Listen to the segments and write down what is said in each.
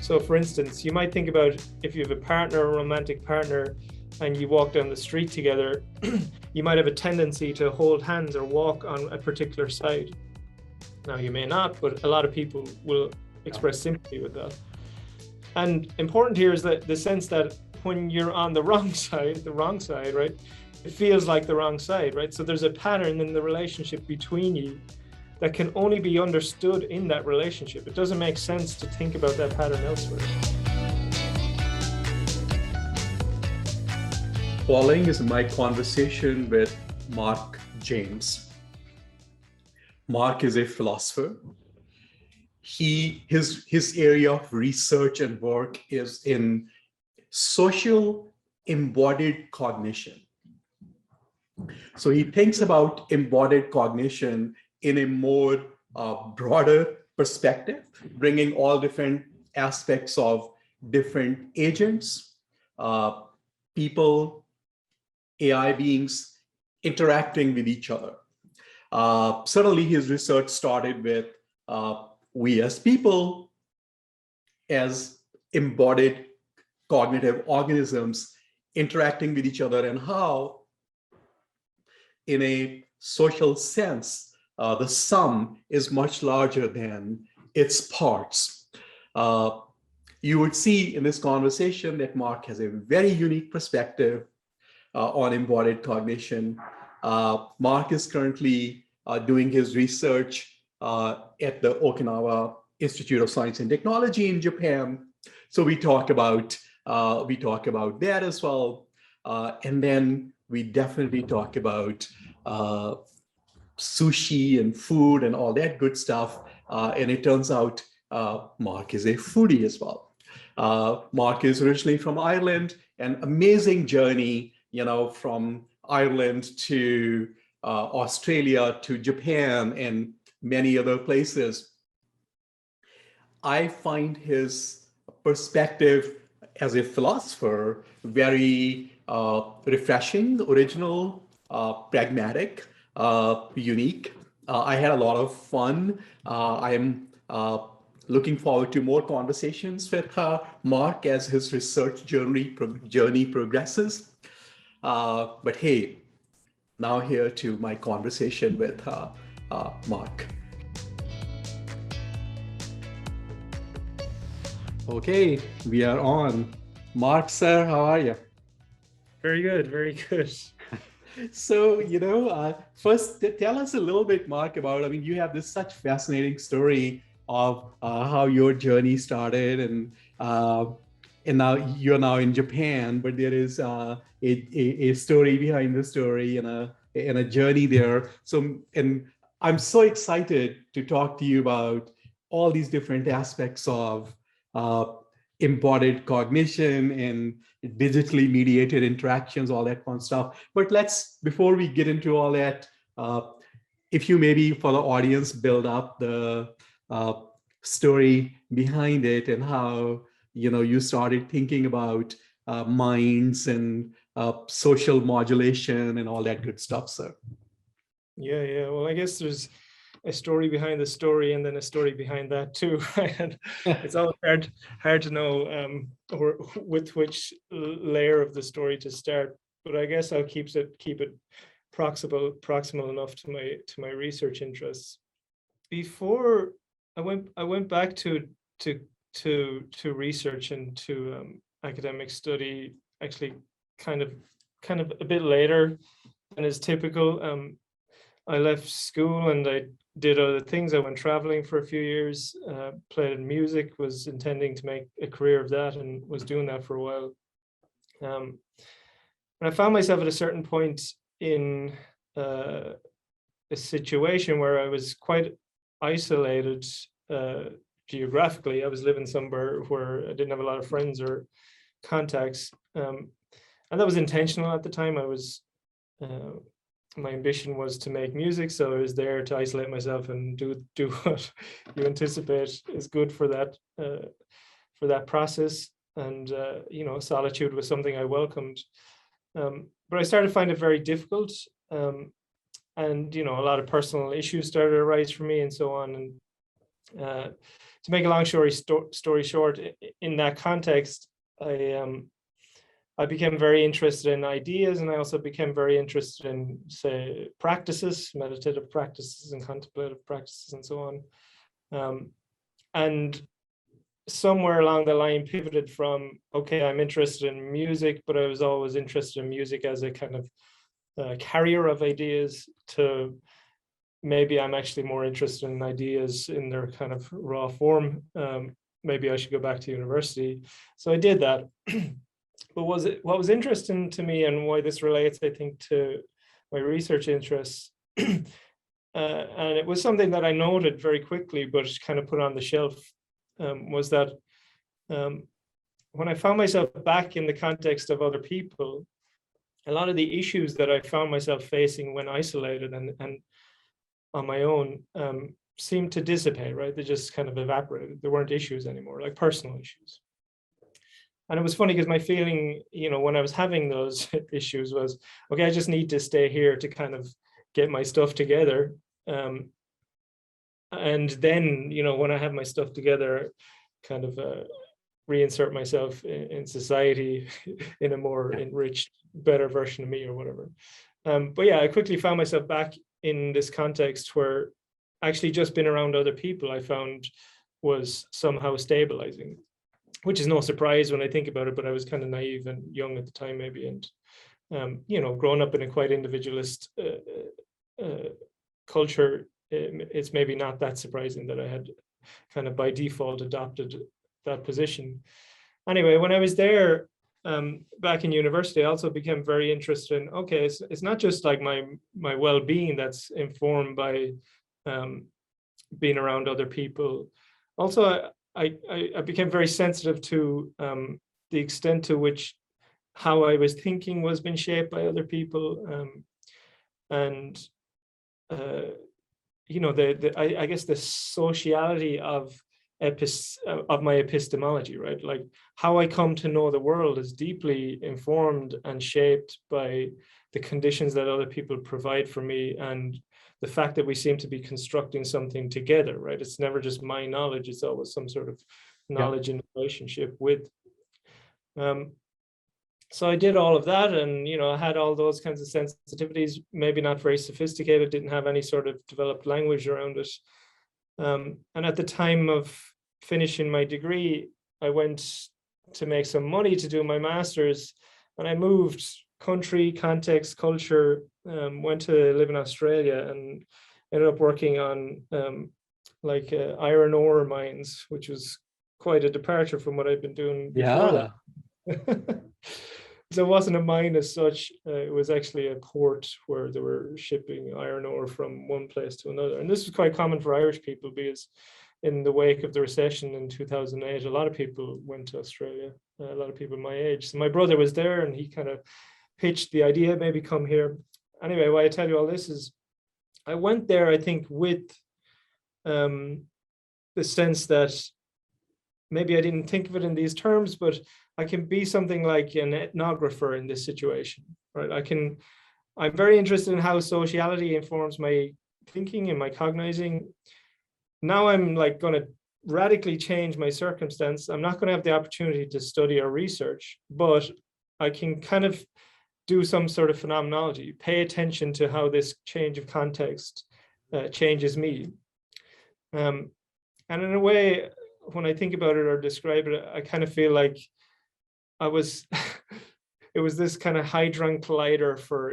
So for instance, you might think about if you have a partner, a romantic partner, and you walk down the street together, you might have a tendency to hold hands or walk on a particular side. Now, you may not, but a lot of people will express sympathy with that. And important here is that the sense that when you're on the wrong side, right, it feels like the wrong side, right? So there's a pattern in the relationship between you that can only be understood in that relationship. It doesn't make sense to think about that pattern elsewhere. Following is my conversation with Mark James. Mark is a philosopher. His area of research and work is in social embodied cognition. So he thinks about embodied cognition in a more broader perspective, bringing all different aspects of different agents, people, AI beings interacting with each other. Certainly his research started with we as people as embodied cognitive organisms interacting with each other, and how in a social sense, the sum is much larger than its parts. You would see in this conversation that Mark has a very unique perspective on embodied cognition. Mark is currently doing his research at the Okinawa Institute of Science and Technology in Japan. So we talk about that as well, and then we definitely talk about sushi and food and all that good stuff. And it turns out Mark is a foodie as well. Mark is originally from Ireland, an amazing journey, from Ireland to Australia to Japan and many other places. I find his perspective as a philosopher very refreshing, original, pragmatic, unique. I had a lot of fun. I am looking forward to more conversations with Mark as his research journey progresses. But hey, now here to my conversation with Mark. Okay, we are on. Mark, sir, how are you? Very good, very good. So, first tell us a little bit, Mark, about, you have this such fascinating story of how your journey started, and now you're now in Japan, but there is a story behind the story and a journey there. So, and I'm so excited to talk to you about all these different aspects of embodied cognition and digitally mediated interactions, all that fun stuff. But before we get into all that, if you maybe for the audience build up the story behind it and how you started thinking about minds and social modulation and all that good stuff, sir. Yeah. Well, I guess there's a story behind the story and then a story behind that too. And it's always hard to know or with which layer of the story to start. But I guess I'll keep it proximal enough to my research interests. Before I went back to research and to academic study, actually kind of a bit later than is typical. I left school and I did other things. I went traveling for a few years, played in music, was intending to make a career of that, and was doing that for a while. And I found myself at a certain point in a situation where I was quite isolated geographically. I was living somewhere where I didn't have a lot of friends or contacts, and that was intentional at the time. My ambition was to make music, so I was there to isolate myself and do what you anticipate is good for that process. And solitude was something I welcomed, but I started to find it very difficult. And a lot of personal issues started to arise for me, and so on. And to make a long story short, in that context, I became very interested in ideas, and I also became very interested in, say, practices, meditative practices and contemplative practices and so on. And somewhere along the line pivoted from, okay, I'm interested in music, but I was always interested in music as a kind of carrier of ideas, to maybe I'm actually more interested in ideas in their kind of raw form. Maybe I should go back to university. So I did that. But what was interesting to me, and why this relates, I think, to my research interests, and it was something that I noted very quickly, but kind of put on the shelf, was that when I found myself back in the context of other people, a lot of the issues that I found myself facing when isolated and on my own seemed to dissipate, right? They just kind of evaporated. There weren't issues anymore, like personal issues. And it was funny because my feeling, when I was having those issues was, okay, I just need to stay here to kind of get my stuff together. And then, when I have my stuff together, kind of reinsert myself in society in a more enriched, better version of me or whatever. But yeah, I quickly found myself back in this context where actually just being around other people I found was somehow stabilizing, which is no surprise when I think about it, but I was kind of naive and young at the time, maybe. And, growing up in a quite individualist culture, it's maybe not that surprising that I had kind of by default adopted that position. Anyway, when I was there back in university, I also became very interested in, okay, it's not just like my well-being that's informed by being around other people. Also, I became very sensitive to the extent to which how I was thinking was being shaped by other people, and I guess the sociality of my epistemology, right? Like how I come to know the world is deeply informed and shaped by the conditions that other people provide for me, and the fact that we seem to be constructing something together, right? It's never just my knowledge, it's always some sort of knowledge in relationship with. So I did all of that, and I had all those kinds of sensitivities, maybe not very sophisticated, didn't have any sort of developed language around it. And at the time of finishing my degree, I went to make some money to do my master's, and I moved country, context, culture, went to live in Australia and ended up working on iron ore mines, which was quite a departure from what I'd been doing before that. So it wasn't a mine as such, it was actually a port where they were shipping iron ore from one place to another. And this was quite common for Irish people, because in the wake of the recession in 2008, a lot of people went to Australia, a lot of people my age. So my brother was there, and he kind of pitched the idea, maybe come here. Anyway, why I tell you all this is I went there, I think, with the sense that maybe I didn't think of it in these terms, but I can be something like an ethnographer in this situation, right? I'm very interested in how sociality informs my thinking and my cognizing. Now I'm like going to radically change my circumstance. I'm not going to have the opportunity to study or research, but I can kind of do some sort of phenomenology, pay attention to how this change of context changes me. And in a way, when I think about it or describe it, I kind of feel like it was this kind of hadron collider for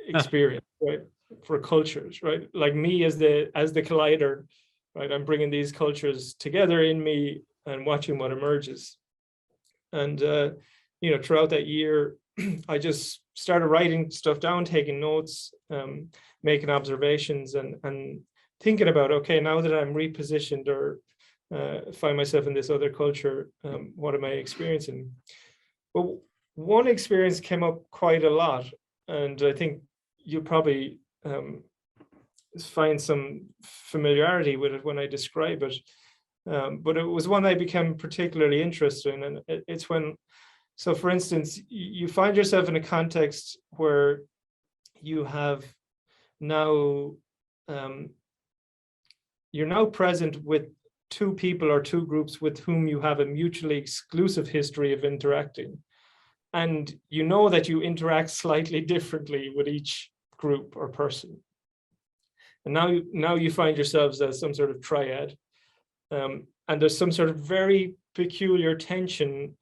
experience, right? For cultures, right? Like me as the collider, right? I'm bringing these cultures together in me and watching what emerges. And throughout that year, I just started writing stuff down, taking notes, making observations, and thinking about, okay, now that I'm repositioned or find myself in this other culture, what am I experiencing? But one experience came up quite a lot, and I think you'll probably find some familiarity with it when I describe it. But it was one I became particularly interested in, and it's when, so for instance, you find yourself in a context where you have now, you're now present with two people or two groups with whom you have a mutually exclusive history of interacting. And you know that you interact slightly differently with each group or person. And now you find yourselves as some sort of triad. And there's some sort of very peculiar tension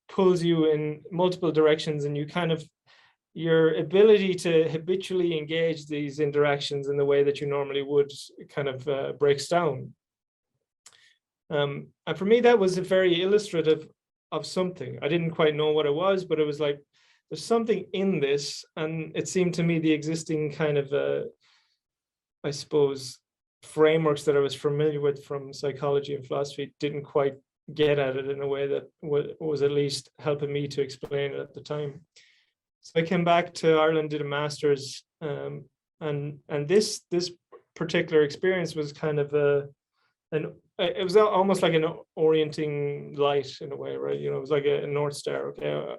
pulls you in multiple directions, and you kind of, your ability to habitually engage these interactions in the way that you normally would kind of breaks down. And for me, that was very illustrative of something. I didn't quite know what it was, but it was like, there's something in this. And it seemed to me the existing kind of, I suppose, frameworks that I was familiar with from psychology and philosophy didn't quite get at it in a way that was at least helping me to explain it at the time. So I came back to Ireland, did a master's, and this particular experience was kind of it was almost like an orienting light in a way, right? You know, it was like a North Star. Okay,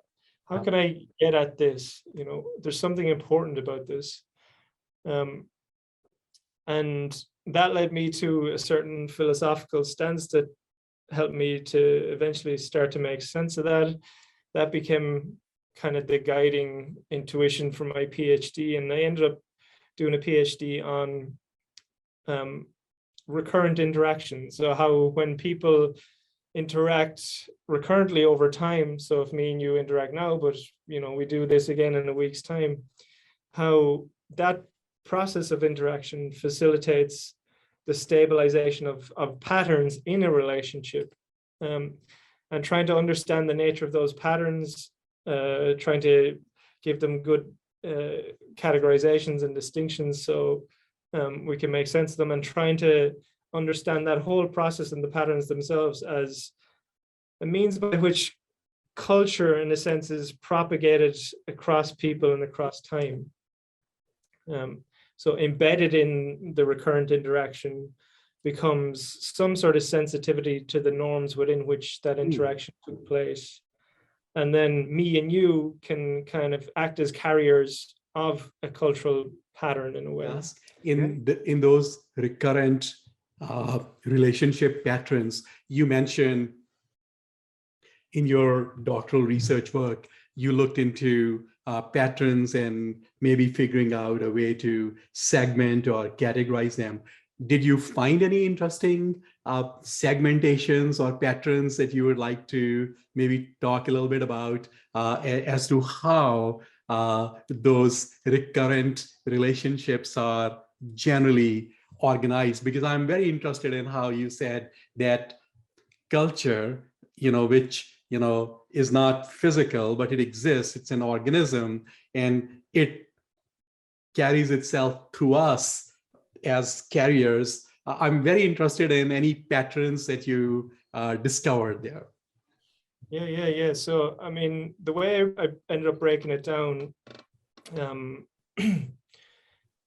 how can I get at this? You know, there's something important about this. And that led me to a certain philosophical stance that helped me to eventually start to make sense of that. That became kind of the guiding intuition for my PhD. And I ended up doing a PhD on recurrent interactions. So how when people interact recurrently over time, so if me and you interact now, but you know, we do this again in a week's time, how that process of interaction facilitates the stabilization of patterns in a relationship, and trying to understand the nature of those patterns, trying to give them good categorizations and distinctions so we can make sense of them, and trying to understand that whole process and the patterns themselves as a means by which culture, in a sense, is propagated across people and across time. So embedded in the recurrent interaction becomes some sort of sensitivity to the norms within which that interaction took place. And then me and you can kind of act as carriers of a cultural pattern in a way. Yes. In those recurrent relationship patterns, you mentioned in your doctoral research work, you looked into patterns and maybe figuring out a way to segment or categorize them. Did you find any interesting segmentations or patterns that you would like to maybe talk a little bit about as to how those recurrent relationships are generally organized? Because I'm very interested in how you said that culture, which is not physical, but it exists. It's an organism, and it carries itself through us as carriers. I'm very interested in any patterns that you discovered there. Yeah. So, I mean, the way I ended up breaking it down,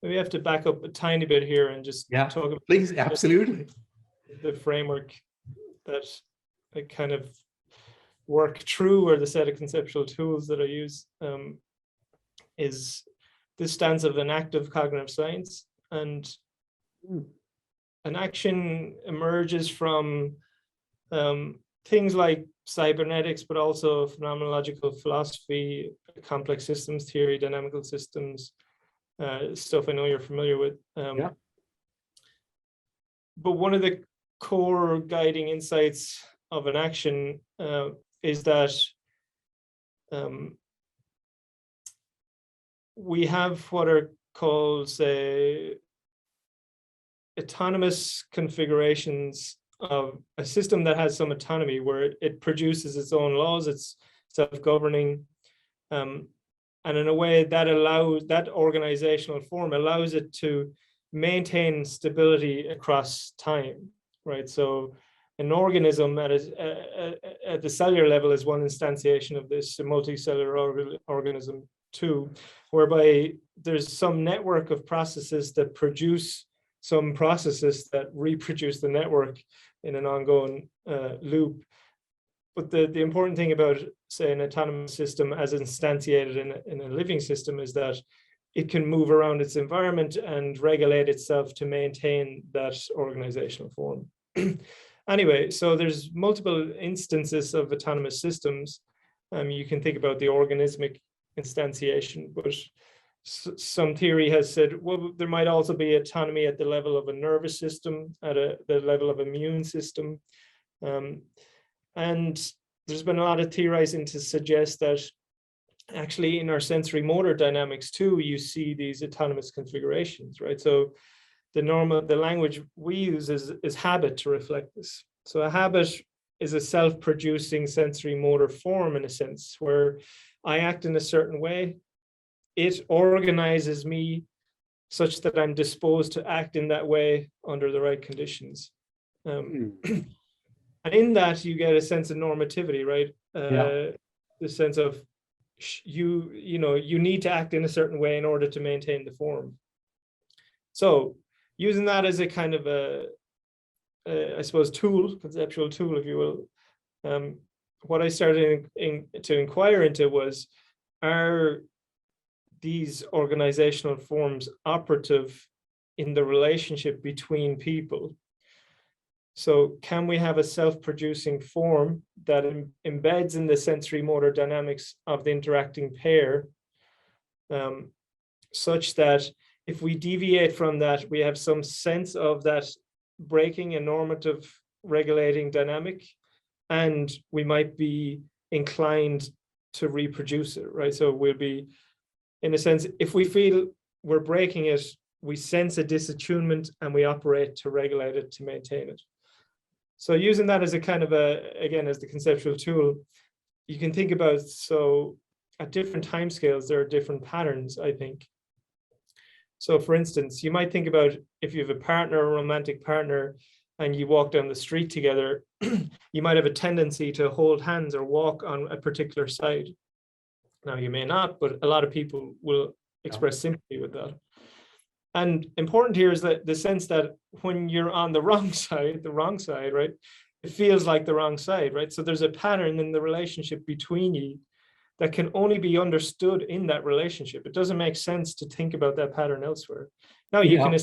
we have to back up a tiny bit here and just talk about, please, absolutely, the framework that I kind of work through, or the set of conceptual tools that I use, is this stance of an active cognitive science. And an action emerges from things like cybernetics, but also phenomenological philosophy, complex systems theory, dynamical systems, stuff I know you're familiar with. But one of the core guiding insights of an action is that we have what are called, say, autonomous configurations of a system that has some autonomy, where it produces its own laws, it's self-governing, and in a way that allows, that organizational form allows it to maintain stability across time, right? So an organism at the cellular level is one instantiation of this, a multicellular organism too, whereby there's some network of processes that produce some processes that reproduce the network in an ongoing loop. But the important thing about, say, an autonomous system as instantiated in a living system is that it can move around its environment and regulate itself to maintain that organizational form. Anyway, so there's multiple instances of autonomous systems. You can think about the organismic instantiation, but some theory has said, well, there might also be autonomy at the level of a nervous system, at the level of immune system. And there's been a lot of theorizing to suggest that actually in our sensory motor dynamics too, you see these autonomous configurations, right? So the language we use is habit to reflect this. So a habit is a self-producing sensory motor form, in a sense, where I act in a certain way. It organizes me such that I'm disposed to act in that way under the right conditions. And in that, you get a sense of normativity, right? The sense of you need to act in a certain way in order to maintain the form. So using that as a kind of I suppose, conceptual tool, if you will, what I started to inquire into was, are these organizational forms operative in the relationship between people? So can we have a self-producing form that embeds in the sensory motor dynamics of the interacting pair, such that if we deviate from that, we have some sense of that breaking a normative regulating dynamic, and we might be inclined to reproduce it, right? So we'll be, in a sense, if we feel we're breaking it, we sense a disattunement and we operate to regulate it, to maintain it. So using that as a kind of again, as the conceptual tool, you can think about, so at different timescales, there are different patterns, I think. So for instance, you might think about if you have a partner, a romantic partner, and you walk down the street together, you might have a tendency to hold hands or walk on a particular side. Now, you may not, but a lot of people will express sympathy with that. And important here is that the sense that when you're on the wrong side, right, it feels like the wrong side, right? So there's a pattern in the relationship between you that can only be understood in that relationship. It doesn't make sense to think about that pattern elsewhere. Now, you can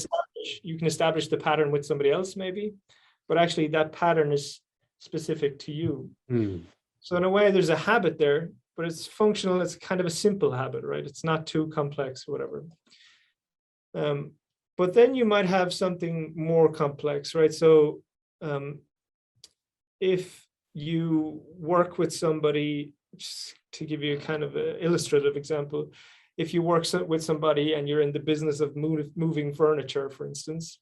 establish the pattern with somebody else maybe, but actually that pattern is specific to you. So in a way, there's a habit there, but it's functional. It's kind of a simple habit, right? It's not too complex, whatever. But then you might have something more complex, right? So if you work with somebody, just to give you a kind of an illustrative example, if you work with somebody and you're in the business of moving furniture, for instance,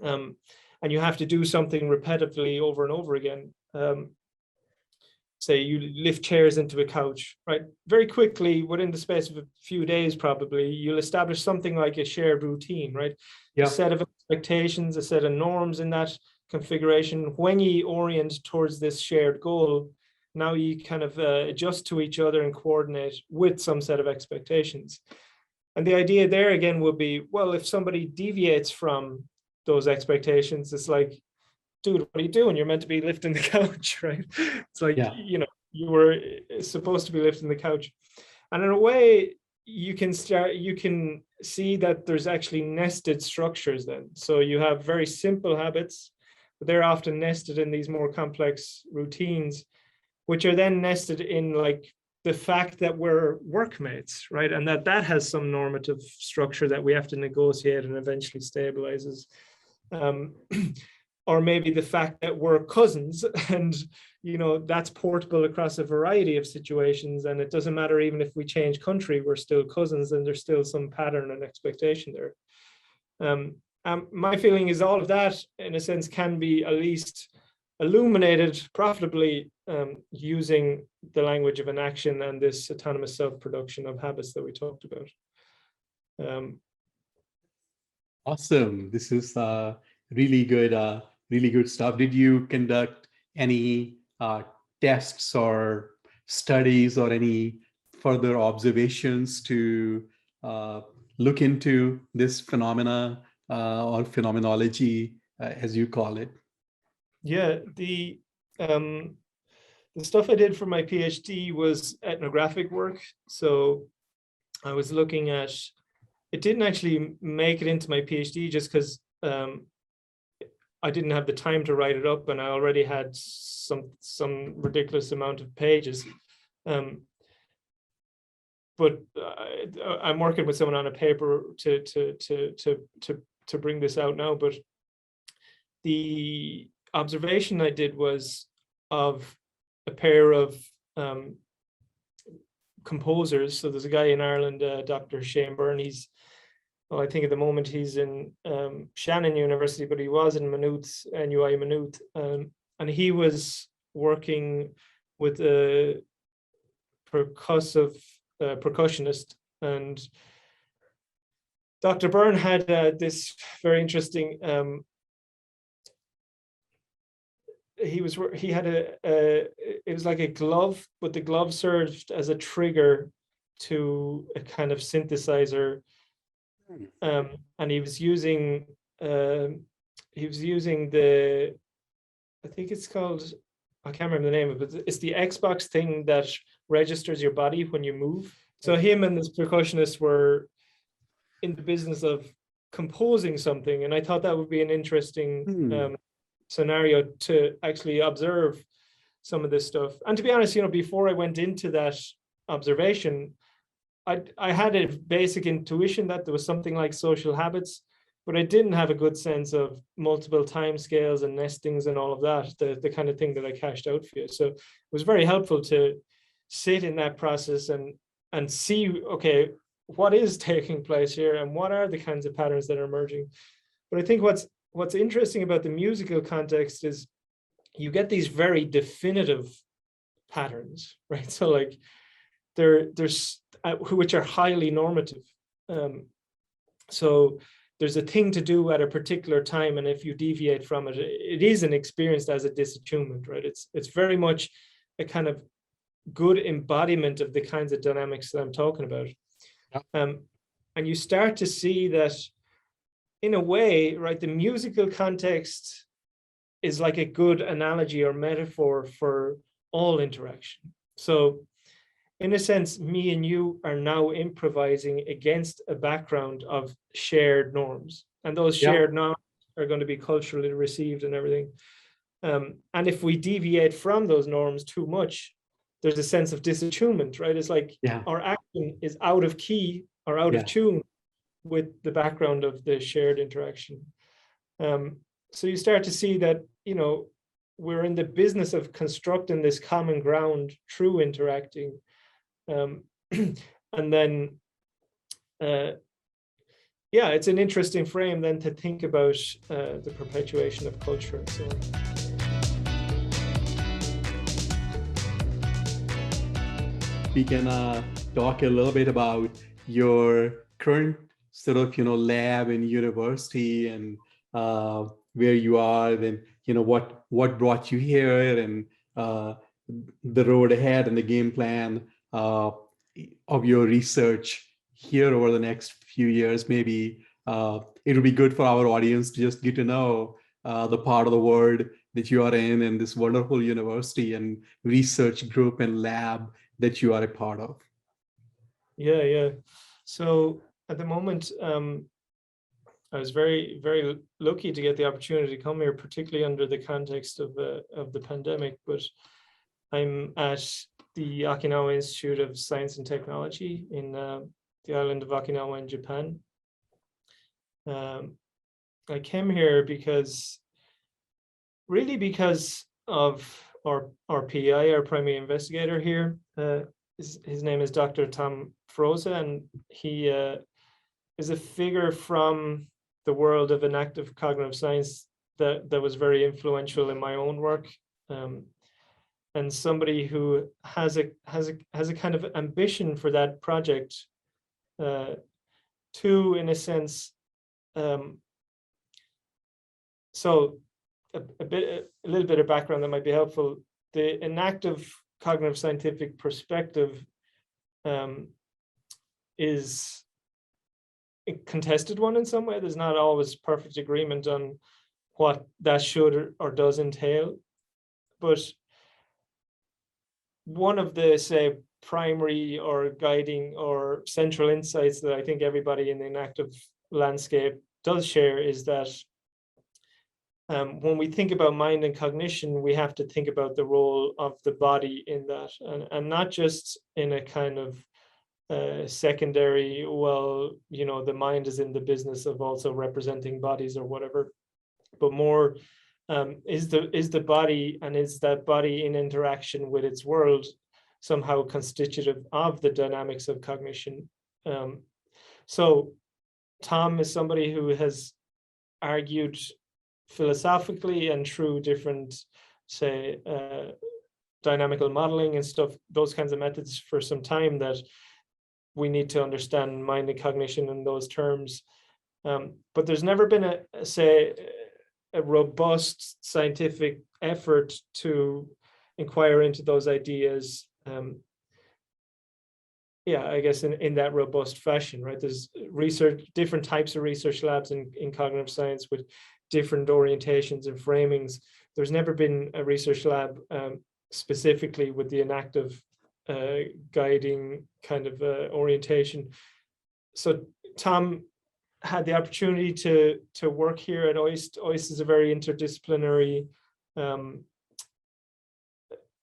and you have to do something repetitively over and over again, say you lift chairs into a couch, right? Very quickly, within the space of a few days, probably, you'll establish something like a shared routine, right? A set of expectations, a set of norms in that configuration. When you orient towards this shared goal, now you kind of adjust to each other and coordinate with some set of expectations. And the idea there again would be, well, if somebody deviates from those expectations, it's like, dude, what are you doing? You're meant to be lifting the couch, right? It's like, you were supposed to be lifting the couch. And in a way, you can see that there's actually nested structures then. So you have very simple habits, but they're often nested in these more complex routines, which are then nested in like the fact that we're workmates, right? And that has some normative structure that we have to negotiate and eventually stabilizes. Or maybe the fact that we're cousins, and that's portable across a variety of situations, and it doesn't matter even if we change country, we're still cousins, and there's still some pattern and expectation there. My feeling is all of that, in a sense, can be at least illuminated profitably using the language of an action and this autonomous self-production of habits that we talked about. Awesome. This is really good stuff. Did you conduct any tests or studies or any further observations to look into this phenomena or phenomenology, as you call it? Yeah, the stuff I did for my PhD was ethnographic work. So I was looking at, it didn't actually make it into my PhD just because I didn't have the time to write it up, and I already had some ridiculous amount of pages. But I'm working with someone on a paper to bring this out now. But the observation I did was of a pair of composers. So there's a guy in Ireland, Dr. Shane Byrne. He's, well, I think at the moment he's in Shannon University, but he was in Maynooth, NUI Maynooth, and he was working with a percussionist, and Dr. Byrne had this very interesting. He had it was like a glove, but the glove served as a trigger to a kind of synthesizer, and he was using the, I think it's called, I can't remember the name of it, but it's the Xbox thing that registers your body when you move. So him and this percussionist were in the business of composing something, and I thought that would be an interesting scenario to actually observe some of this stuff. And to be honest, before I went into that observation, I had a basic intuition that there was something like social habits, but I didn't have a good sense of multiple time scales and nestings and all of that, the kind of thing that I cashed out for you. So it was very helpful to sit in that process and see, okay, what is taking place here and what are the kinds of patterns that are emerging. But I think what's interesting about the musical context is you get these very definitive patterns, right? So like there's which are highly normative. So there's a thing to do at a particular time, and if you deviate from it, it isn't experienced as a disattunement, right? It's very much a kind of good embodiment of the kinds of dynamics that I'm talking about. Yeah. And you start to see that in a way, right, the musical context is like a good analogy or metaphor for all interaction. So in a sense, me and you are now improvising against a background of shared norms. And those shared norms are going to be culturally received and everything. And if we deviate from those norms too much, there's a sense of disattunement, right? It's like our action is out of key or out of tune with the background of the shared interaction. So you start to see that, we're in the business of constructing this common ground through interacting. And then, it's an interesting frame then to think about the perpetuation of culture and so on. We can talk a little bit about your current sort of, lab in university and where you are, then, what brought you here, and the road ahead and the game plan of your research here over the next few years. Maybe it would be good for our audience to just get to know the part of the world that you are in and this wonderful university and research group and lab that you are a part of. Yeah. So at the moment, I was very, very lucky to get the opportunity to come here, particularly under the context of the pandemic. But I'm at the Okinawa Institute of Science and Technology in the island of Okinawa in Japan. I came here because of our PI, our primary investigator here. His name is Dr. Tom Froese, and he is a figure from the world of enactive cognitive science that was very influential in my own work, and somebody who has a kind of ambition for that project to, in a sense, so a little bit of background that might be helpful. The enactive cognitive scientific perspective is a contested one in some way. There's not always perfect agreement on what that should or does entail. But one of the, say, primary or guiding or central insights that I think everybody in the enactive landscape does share is that when we think about mind and cognition, we have to think about the role of the body in that, and not just in a kind of secondary, well, the mind is in the business of also representing bodies or whatever, but more is the body, and is that body in interaction with its world somehow constitutive of the dynamics of cognition. So Tom is somebody who has argued philosophically and through different, say, dynamical modeling and stuff, those kinds of methods for some time, that we need to understand mind and cognition in those terms. But there's never been a robust scientific effort to inquire into those ideas. I guess in that robust fashion, right? There's research, different types of research labs in cognitive science with different orientations and framings. There's never been a research lab specifically with the enactive guiding kind of orientation. So Tom had the opportunity to work here at OIST. OIST is a very interdisciplinary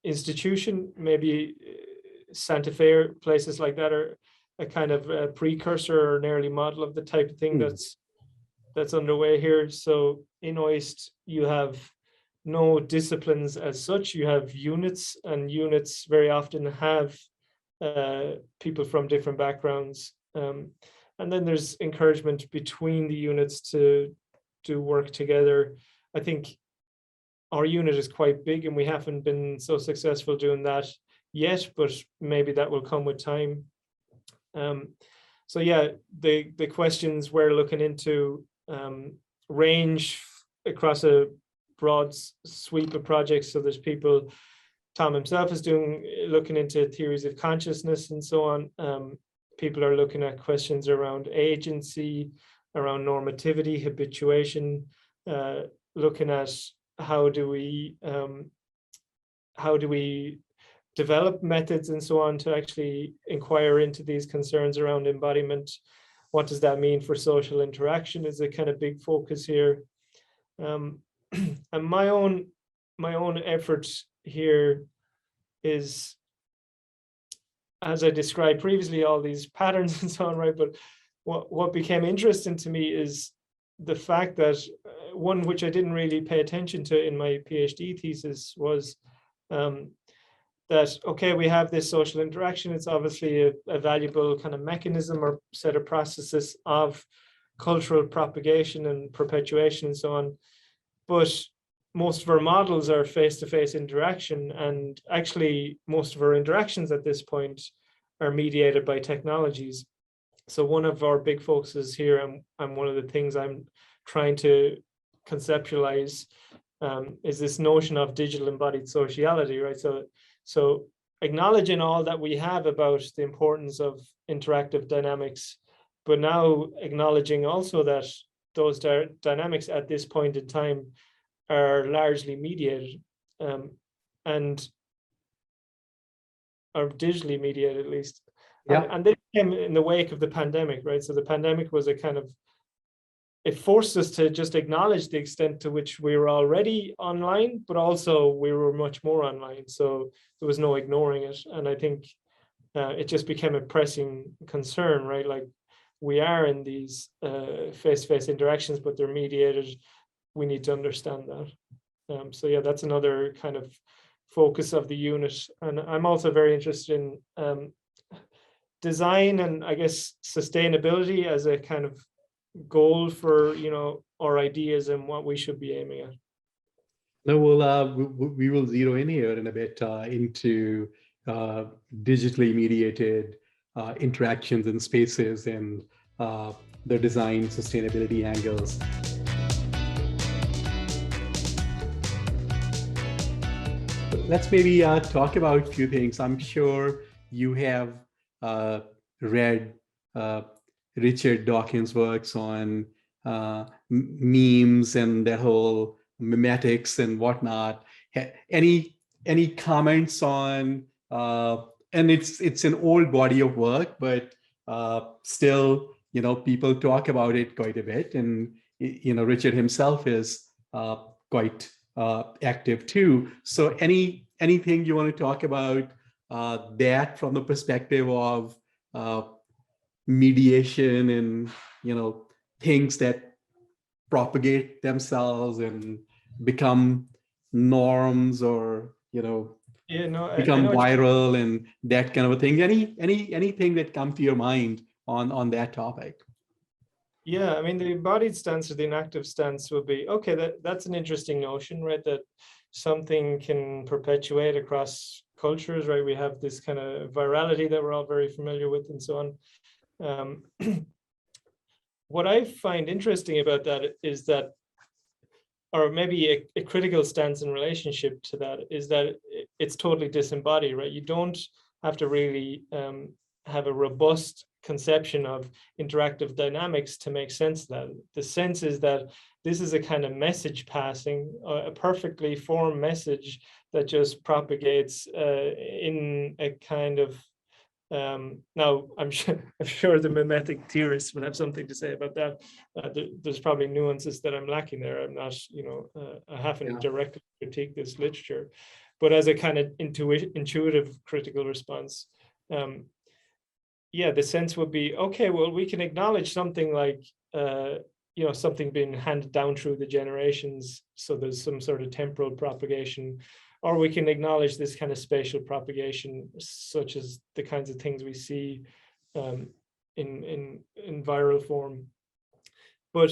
institution. Maybe Santa Fe or places like that are a kind of a precursor or an early model of the type of thing that's underway here. So in OIST, you have no disciplines as such. You have units, and units very often have people from different backgrounds. And then there's encouragement between the units to do work together. I think our unit is quite big, and we haven't been so successful doing that yet, but maybe that will come with time. So yeah, the questions we're looking into range across a broad sweep of projects. So there's people, Tom himself is looking into theories of consciousness and so on. People are looking at questions around agency, around normativity, habituation, looking at how do we develop methods and so on to actually inquire into these concerns around embodiment. What does that mean for social interaction is a kind of big focus here. And my own effort here is, as I described previously, all these patterns and so on, right? But what became interesting to me is the fact that one which I didn't really pay attention to in my PhD thesis was that, okay, we have this social interaction. It's obviously a valuable kind of mechanism or set of processes of cultural propagation and perpetuation and so on. But most of our models are face-to-face interaction, and actually most of our interactions at this point are mediated by technologies. So one of our big focuses here, and one of the things I'm trying to conceptualize is this notion of digital embodied sociality, right? So acknowledging all that we have about the importance of interactive dynamics, but now acknowledging also that those dynamics at this point in time are largely mediated and are digitally mediated, at least. Yeah. And they came in the wake of the pandemic, right? So the pandemic was a kind of, it forced us to just acknowledge the extent to which we were already online, but also we were much more online. So there was no ignoring it. And I think it just became a pressing concern, right? Like, we are in these face-to-face interactions, but they're mediated. We need to understand that. So yeah, that's another kind of focus of the unit. And I'm also very interested in design and, I guess, sustainability as a kind of goal for, our ideas and what we should be aiming at. No, we will zero in here in a bit into digitally mediated interactions in spaces and the design sustainability angles. Let's maybe talk about a few things. I'm sure you have read Richard Dawkins' works on memes and that whole memetics and whatnot. Any comments on? And it's an old body of work, but still, people talk about it quite a bit. And Richard himself is quite active too. So anything you want to talk about that from the perspective of mediation and, things that propagate themselves and become norms, or Yeah, no, I become know what you mean. viral and that kind of a thing. Anything that comes to your mind on that topic? Yeah, I mean, the embodied stance or the inactive stance would be, okay, that's an interesting notion, right? That something can perpetuate across cultures, right? We have this kind of virality that we're all very familiar with and so on. What I find interesting about that is that, or maybe a critical stance in relationship to that, is that it's totally disembodied, right? You don't have to really have a robust conception of interactive dynamics to make sense of that. The sense is that this is a kind of message passing, a perfectly formed message that just propagates in a kind of now, I'm sure the mimetic theorists will have something to say about that. There's probably nuances that I'm lacking there. I'm not, I haven't directly critiqued this literature, but as a kind of intuitive critical response, yeah, the sense would be, okay, well, we can acknowledge something like, something being handed down through the generations, so there's some sort of temporal propagation. Or we can acknowledge this kind of spatial propagation, such as the kinds of things we see in viral form. But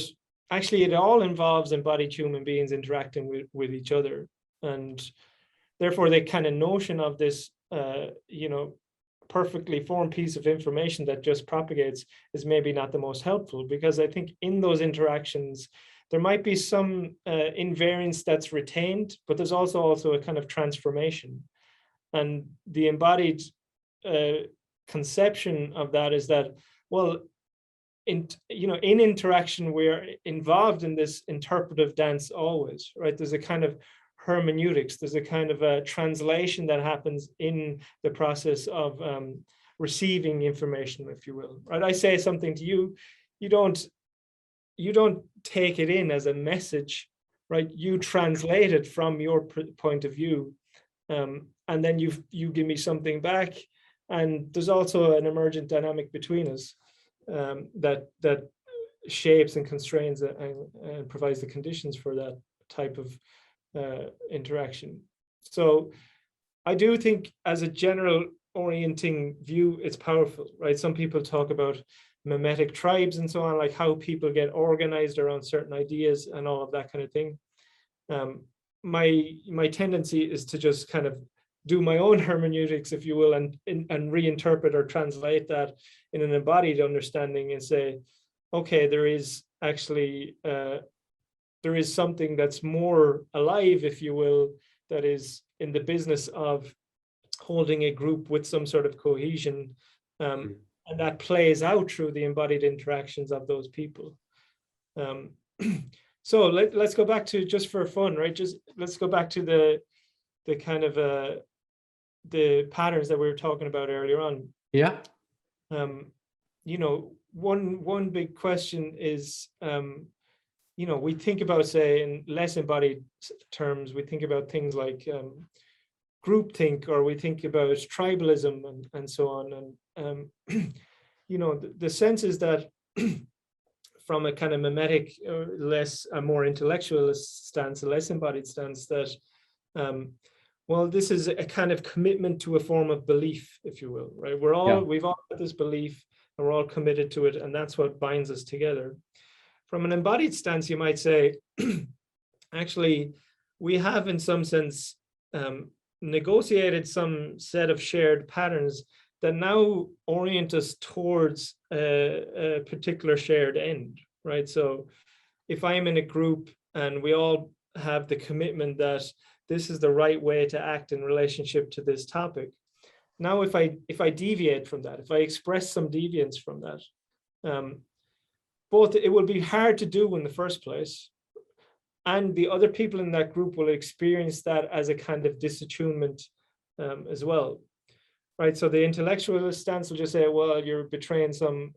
actually, it all involves embodied human beings interacting with each other. And therefore, the kind of notion of this, perfectly formed piece of information that just propagates is maybe not the most helpful, because I think in those interactions, there might be some invariance that's retained, but there's also a kind of transformation. And the embodied conception of that is that, well, in interaction, we're involved in this interpretive dance always, right? There's a kind of hermeneutics, there's a kind of a translation that happens in the process of receiving information, if you will, right? I say something to you, you don't take it in as a message, right? You translate it from your point of view, and then you give me something back, and there's also an emergent dynamic between us that shapes and constrains and provides the conditions for that type of interaction. So I do think, as a general orienting view, it's powerful, right? Some people talk about mimetic tribes and so on, like how people get organized around certain ideas and all of that kind of thing. My tendency is to just kind of do my own hermeneutics, if you will, and reinterpret or translate that in an embodied understanding and say, okay, there is actually there is something that's more alive, if you will, that is in the business of holding a group with some sort of cohesion, and that plays out through the embodied interactions of those people. So let's go back to, just for fun, right? Let's go back to the kind of the patterns that we were talking about earlier on. Yeah. One big question is, we think about, say, in less embodied terms, we think about things like groupthink, or we think about tribalism and so on. And, the sense is that from a kind of mimetic, a more intellectualist stance, a less embodied stance, that, well, this is a kind of commitment to a form of belief, if you will, right? We've all got this belief, and we're all committed to it, and that's what binds us together. From an embodied stance, you might say, actually, we have, in some sense, negotiated some set of shared patterns that now orient us towards a particular shared end, right? So if I'm in a group and we all have the commitment that this is the right way to act in relationship to this topic, now if I deviate from that, if I express some deviance from that, both it will be hard to do in the first place, and the other people in that group will experience that as a kind of disattunement as well. right? So the intellectual stance will just say, well, you're betraying some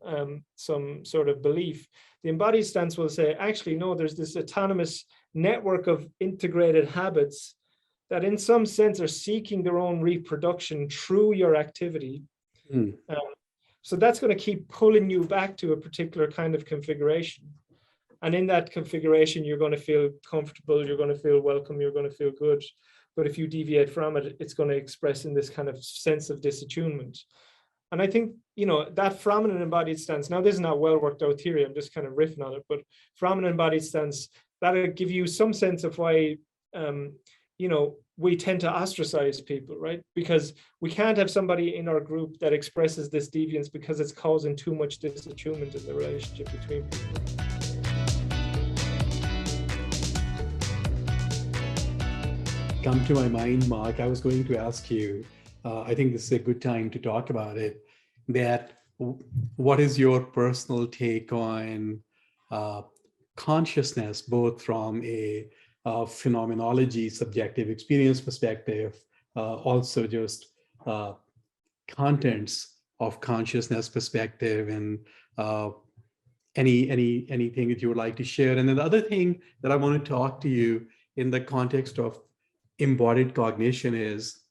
sort of belief. The embodied stance will say, actually, no, there's this autonomous network of integrated habits that in some sense are seeking their own reproduction through your activity. So that's going to keep pulling you back to a particular kind of configuration. And in that configuration, you're going to feel comfortable, you're going to feel welcome, you're going to feel good. But if you deviate from it, it's going to express in this kind of sense of disattunement. And I think, you know, that from an embodied stance, now this is not well worked out theory, I'm just kind of riffing on it, but from an embodied stance, that'll give you some sense of why, you know, we tend to ostracize people, right? Because we can't have somebody in our group that expresses this deviance because it's causing too much disattunement in the relationship between people. Come to my mind, Mark, I was going to ask you, I think this is a good time to talk about it, that what is your personal take on consciousness, both from a phenomenology, subjective experience perspective, also just contents of consciousness perspective, and anything that you would like to share. And then the other thing that I want to talk to you in the context of embodied cognition is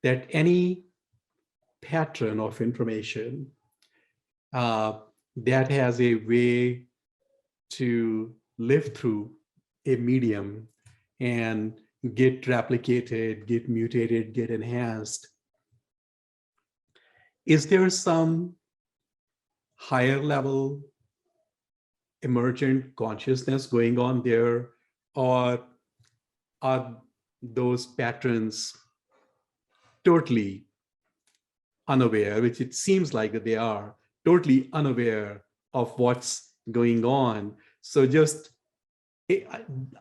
that any pattern of information that has a way to live through a medium and get replicated, get mutated, get enhanced, is there some higher level emergent consciousness going on there, or are those patterns totally unaware, which it seems like that they are totally unaware of what's going on? So just,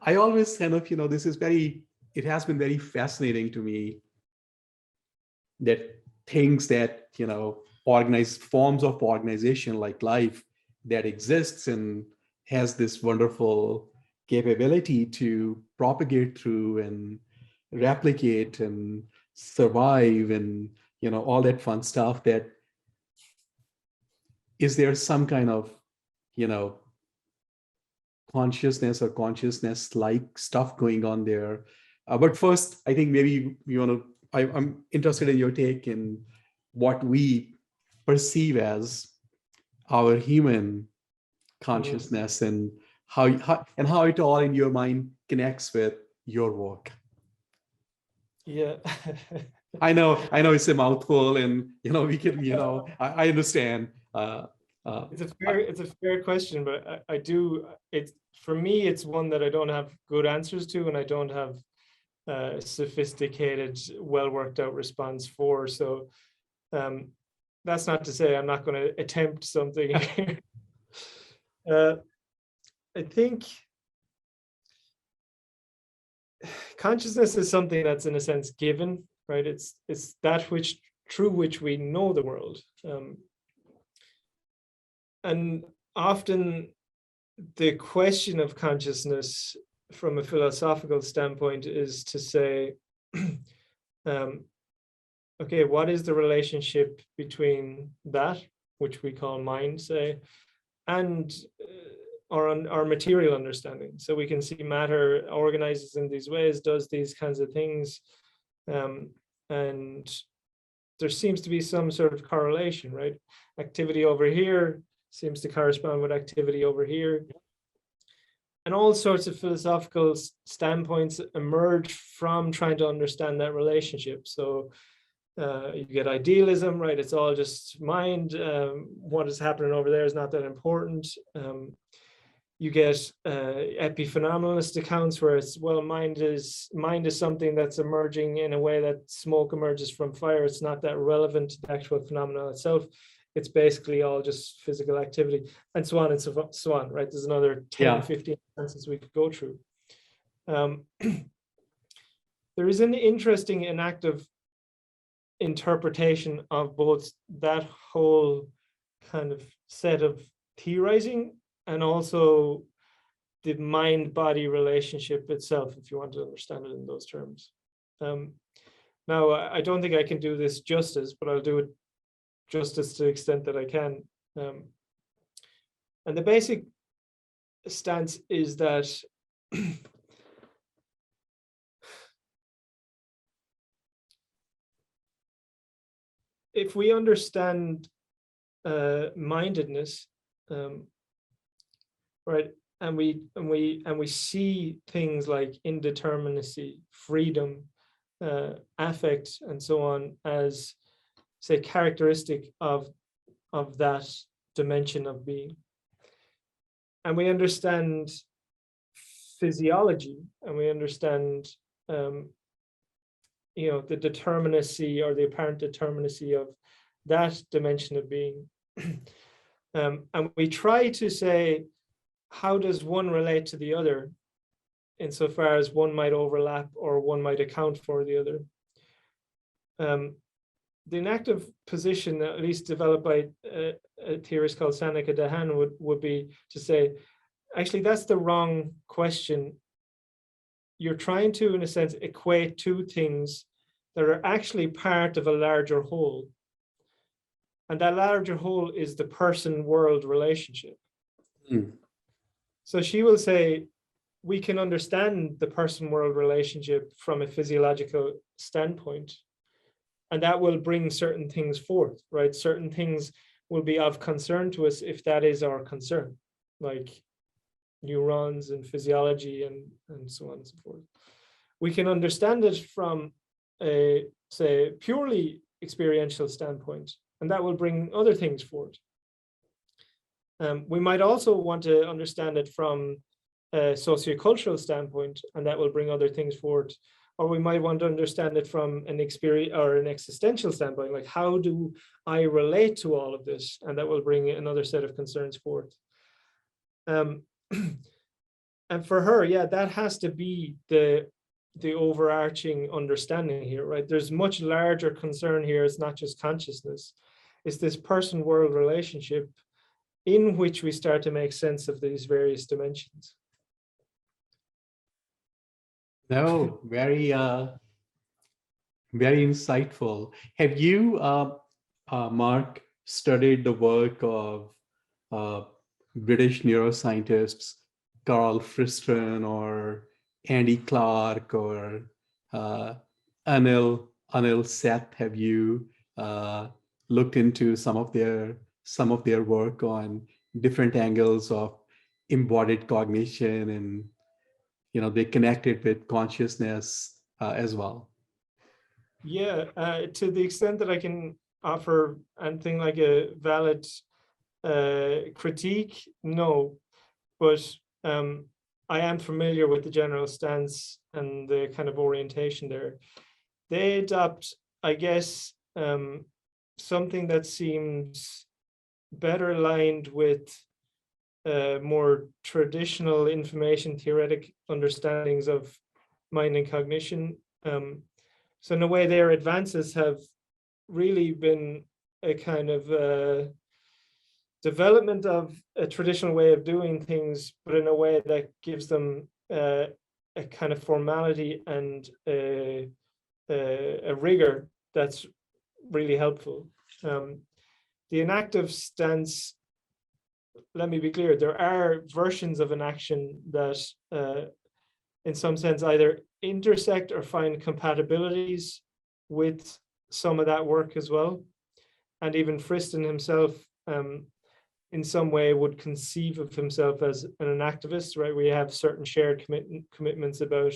I always kind of, you know, this is it has been very fascinating to me that things that, you know, organized forms of organization like life that exists and has this wonderful capability to propagate through and replicate and survive and, you know, all that fun stuff, that is there some kind of, you know, consciousness or consciousness like stuff going on there? But first, I think maybe you want to, I'm interested in your take in what we perceive as our human consciousness and how it all in your mind connects with your work. Yeah. I know it's a mouthful, and, you know, we can, you know, I understand. It's a fair question, but I do, for me, it's one that I don't have good answers to, and I don't have a sophisticated, well worked out response for. So that's not to say I'm not going to attempt something here. I think consciousness is something that's in a sense given, right? It's that which through which we know the world. And often the question of consciousness from a philosophical standpoint is to say, okay, what is the relationship between that, which we call mind, say, and our material understanding? So we can see matter organizes in these ways, does these kinds of things, and there seems to be some sort of correlation, right? Activity over here seems to correspond with activity over here. And all sorts of philosophical standpoints emerge from trying to understand that relationship. So you get idealism, right? It's all just mind. What is happening over there is not that important. You get epiphenomenalist accounts where it's, well, mind is something that's emerging in a way that smoke emerges from fire. It's not that relevant to the actual phenomenon itself. It's basically all just physical activity, and so on and so on, right? There's another 10, 15 senses we could go through. There is an interesting and active interpretation of both that whole kind of set of theorizing and also the mind-body relationship itself, if you want to understand it in those terms. Now, I don't think I can do this justice, but I'll do it justice to the extent that I can. And the basic stance is that if we understand mindedness, right, and we see things like indeterminacy, freedom, affect, and so on as, say, characteristic of that dimension of being, and we understand physiology, and we understand the determinacy or the apparent determinacy of that dimension of being. And we try to say, how does one relate to the other, insofar as one might overlap or one might account for the other. The inactive position, at least developed by a theorist called Sanaka Dahan, would be to say, actually, that's the wrong question. You're trying to, in a sense, equate two things that are actually part of a larger whole. And that larger whole is the person-world relationship. So she will say, we can understand the person-world relationship from a physiological standpoint, and that will bring certain things forth, right? Certain things will be of concern to us if that is our concern, like neurons and physiology and so on and so forth. We can understand it from a, say, purely experiential standpoint, and that will bring other things forward. We might also want to understand it from a sociocultural standpoint, and that will bring other things forward. Or we might want to understand it from an experience or an existential standpoint, like how do I relate to all of this? And that will bring another set of concerns forward. And for her, yeah, that has to be the overarching understanding here, right? There's much larger concern here. It's not just consciousness. It's this person-world relationship in which we start to make sense of these various dimensions. No, very insightful. Have you, Mark, studied the work of British neuroscientists Carl Friston or Andy Clark or Anil Seth? Have you looked into some of their work on different angles of embodied cognition, and they connect it with consciousness as well? Yeah, to the extent that I can offer anything like a valid critique, no, but I am familiar with the general stance and the kind of orientation there. They adopt, I guess, something that seems better aligned with more traditional information theoretic understandings of mind and cognition. So in a way, their advances have really been a kind of development of a traditional way of doing things, but in a way that gives them a kind of formality and a rigor that's really helpful. The inactive stance, let me be clear, there are versions of an action that in some sense either intersect or find compatibilities with some of that work as well. And even Friston himself in some way would conceive of himself as an activist, right? We have certain shared commitments about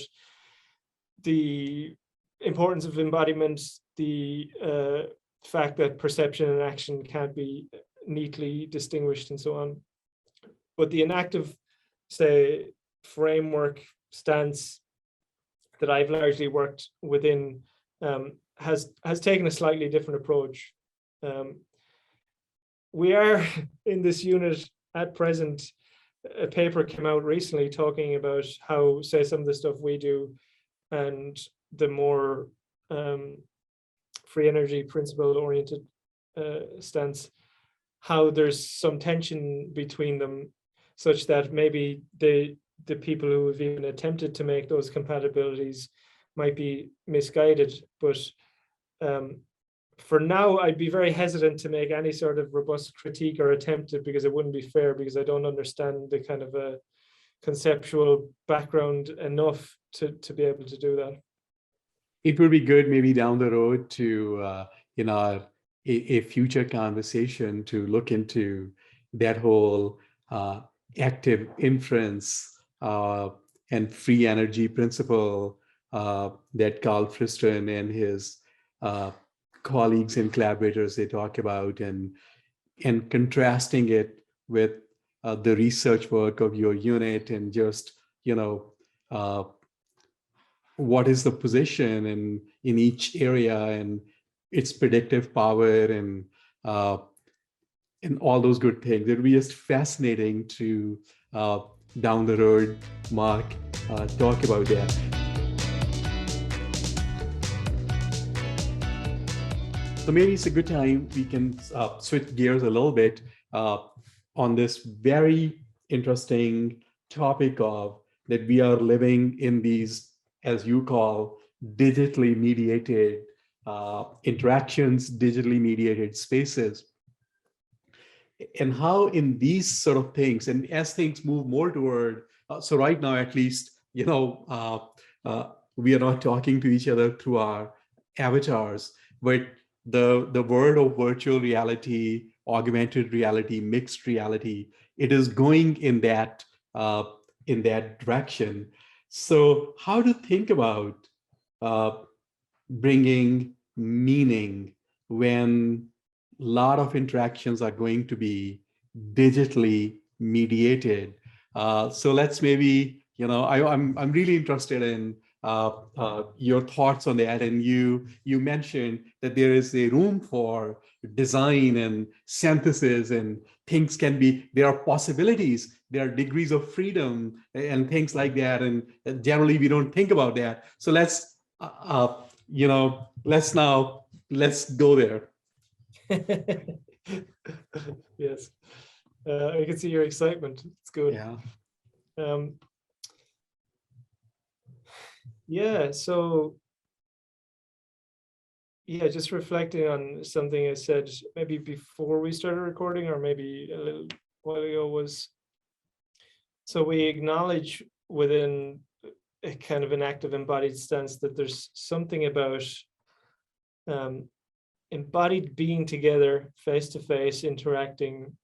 the importance of embodiment, the fact that perception and action can't be neatly distinguished and so on. But the inactive, say, framework stance that I've largely worked within has taken a slightly different approach. We are in this unit at present, a paper came out recently talking about how, say, some of the stuff we do and the more free energy principle oriented stance, how there's some tension between them, such that maybe the people who have even attempted to make those compatibilities might be misguided. But for now, I'd be very hesitant to make any sort of robust critique or attempt it, because it wouldn't be fair, because I don't understand the kind of a conceptual background enough to be able to do that. It would be good maybe down the road to, a future conversation to look into that whole active inference and free energy principle that Carl Friston and his colleagues and collaborators, they talk about, and contrasting it with the research work of your unit, and just, what is the position in each area and its predictive power and all those good things. It would be just fascinating to down the road, Mark, talk about that. So maybe it's a good time we can switch gears a little bit on this very interesting topic of that we are living in these, as you call, digitally mediated interactions, digitally mediated spaces. And how in these sort of things, and as things move more toward, so right now at least, we are not talking to each other through our avatars, but the world of virtual reality, augmented reality, mixed reality, it is going in that direction. So how to think about bringing meaning when a lot of interactions are going to be digitally mediated? So let's maybe, I'm really interested in your thoughts on that. And you mentioned that there is a room for design and synthesis, and things can be, there are possibilities, there are degrees of freedom and things like that. And generally we don't think about that. So let's go there. Yes, I can see your excitement. It's good. Yeah. Yeah. So, yeah, just reflecting on something I said maybe before we started recording, or maybe a little while ago, was, so we acknowledge within a kind of an active embodied stance that there's something about embodied being together, face to face, interacting,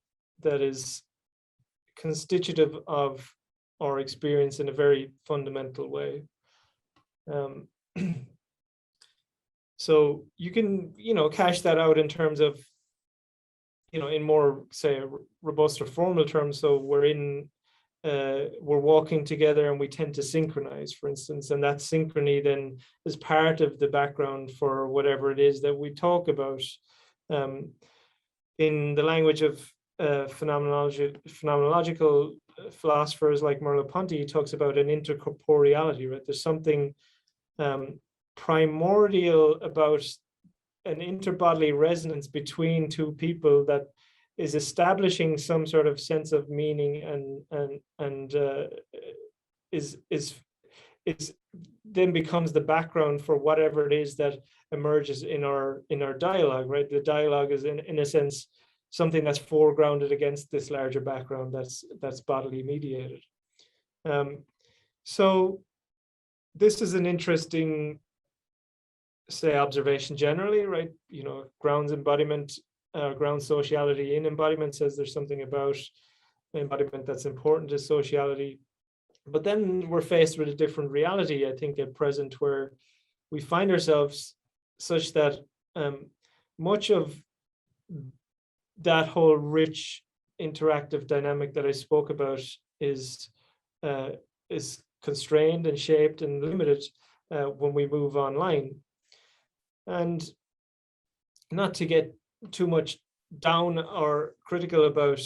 that is constitutive of our experience in a very fundamental way. So you can, cash that out in terms of, in more, say, robust or formal terms. So we're walking together and we tend to synchronize, for instance, and that synchrony then is part of the background for whatever it is that we talk about. In the language of phenomenological philosophers like Merleau-Ponty, he talks about an intercorporeality, right? There's something primordial about an interbodily resonance between two people that is establishing some sort of sense of meaning, and is then becomes the background for whatever it is that emerges in our dialogue, right? The dialogue is in a sense something that's foregrounded against this larger background that's bodily mediated. So this is an interesting, say, observation generally, right? Grounds embodiment, grounds sociality in embodiment says there's something about embodiment that's important to sociality. But then we're faced with a different reality, I think, at present, where we find ourselves such that much of that whole rich interactive dynamic that I spoke about is constrained and shaped and limited when we move online. And not to get too much down or critical about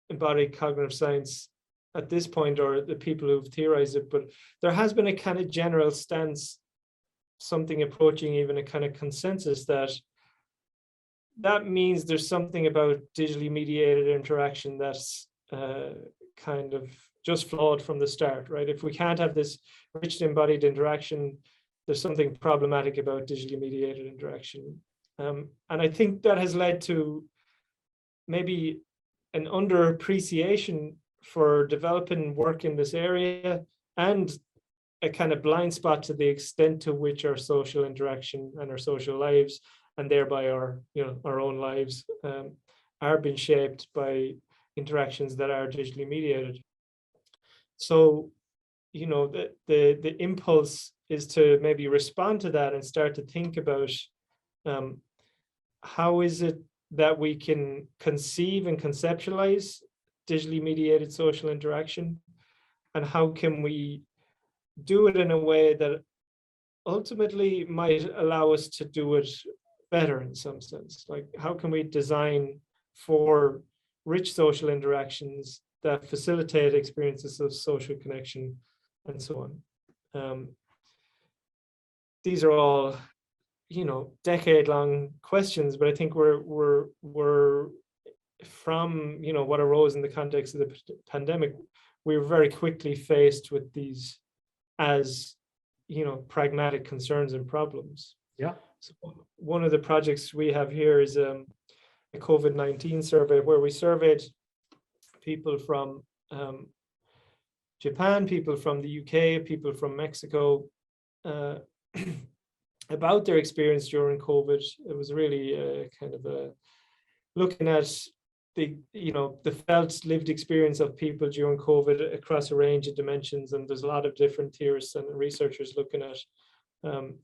embodied cognitive science at this point, or the people who've theorized it, but there has been a kind of general stance, something approaching even a kind of consensus, that means there's something about digitally mediated interaction that's kind of just flawed from the start, right? If we can't have this rich embodied interaction, there's something problematic about digitally mediated interaction. And I think that has led to maybe an underappreciation for developing work in this area, and a kind of blind spot to the extent to which our social interaction and our social lives, and thereby our, our own lives, are being shaped by interactions that are digitally mediated. So, the impulse is to maybe respond to that and start to think about how is it that we can conceive and conceptualize digitally mediated social interaction, and how can we do it in a way that ultimately might allow us to do it better in some sense. Like, how can we design for rich social interactions that facilitate experiences of social connection and so on. These are all, decade-long questions, but I think we're from, what arose in the context of the pandemic, we were very quickly faced with these as, pragmatic concerns and problems. Yeah. So one of the projects we have here is a COVID-19 survey, where we surveyed people from Japan, people from the UK, people from Mexico, about their experience during COVID. It was really kind of looking at the felt lived experience of people during COVID across a range of dimensions. And there's a lot of different theorists and researchers looking at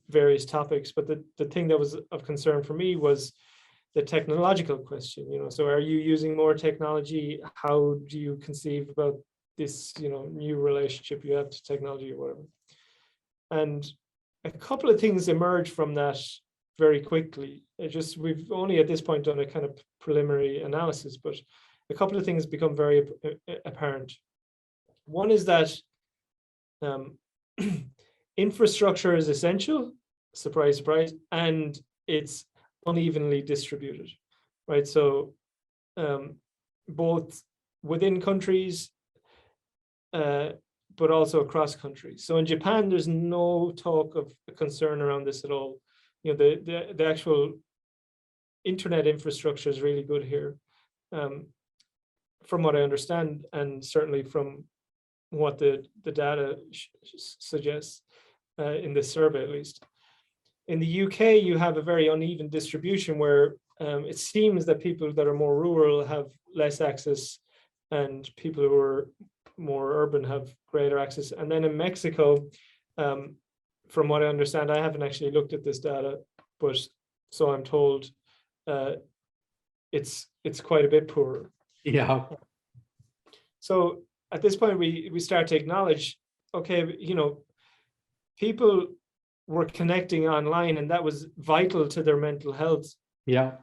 various topics. But the thing that was of concern for me was the technological question. So are you using more technology? How do you conceive about this, new relationship you have to technology or whatever? And a couple of things emerged from that very quickly. We've only at this point done a kind of preliminary analysis, but a couple of things become very apparent. One is that infrastructure is essential, surprise, surprise, and it's unevenly distributed, right? So both within countries, but also across countries. So in Japan, there's no talk of concern around this at all. The actual internet infrastructure is really good here, from what I understand, and certainly from what the data suggests in this survey, at least. In the UK, you have a very uneven distribution where it seems that people that are more rural have less access, and people who are more urban have greater access. And then in Mexico, from what I understand, I haven't actually looked at this data, but so I'm told, it's quite a bit poorer. Yeah. So at this point, we start to acknowledge, okay, people were connecting online, and that was vital to their mental health. Yeah.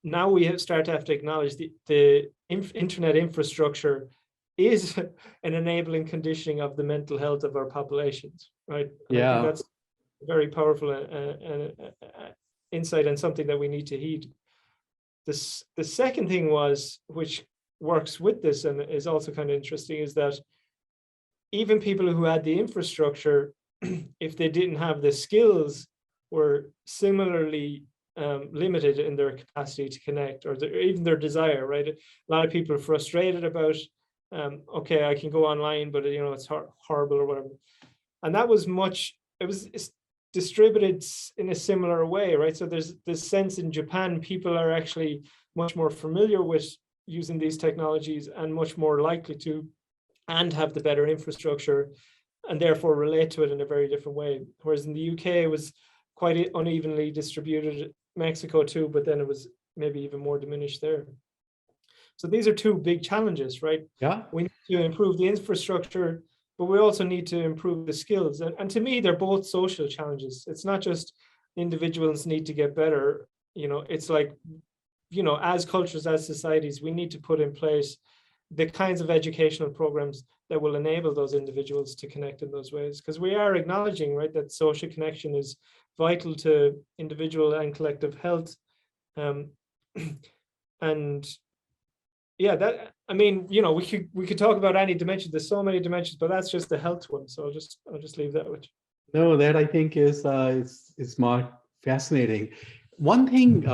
Now we start to have to acknowledge the internet infrastructure is an enabling conditioning of the mental health of our populations, right? And I think that's very powerful insight, and something that we need to heed. The second thing was, which works with this and is also kind of interesting, is that even people who had the infrastructure, if they didn't have the skills, were similarly limited in their capacity to connect, or even their desire, right? A lot of people are frustrated about, okay, I can go online, but it's horrible or whatever. And that was it's distributed in a similar way, right? So there's this sense in Japan, people are actually much more familiar with using these technologies and much more likely to, and have the better infrastructure, and therefore relate to it in a very different way. Whereas in the UK, it was quite unevenly distributed, Mexico too, but then it was maybe even more diminished there. So these are two big challenges, right? Yeah. We need to improve the infrastructure, but we also need to improve the skills. And to me, they're both social challenges. It's not just individuals need to get better. It's like, as cultures, as societies, we need to put in place the kinds of educational programs that will enable those individuals to connect in those ways. Because we are acknowledging, right, that social connection is vital to individual and collective health. And yeah, we could talk about any dimension. There's so many dimensions, but that's just the health one. So I'll just leave that with you. No, that I think is Mark, fascinating. One thing,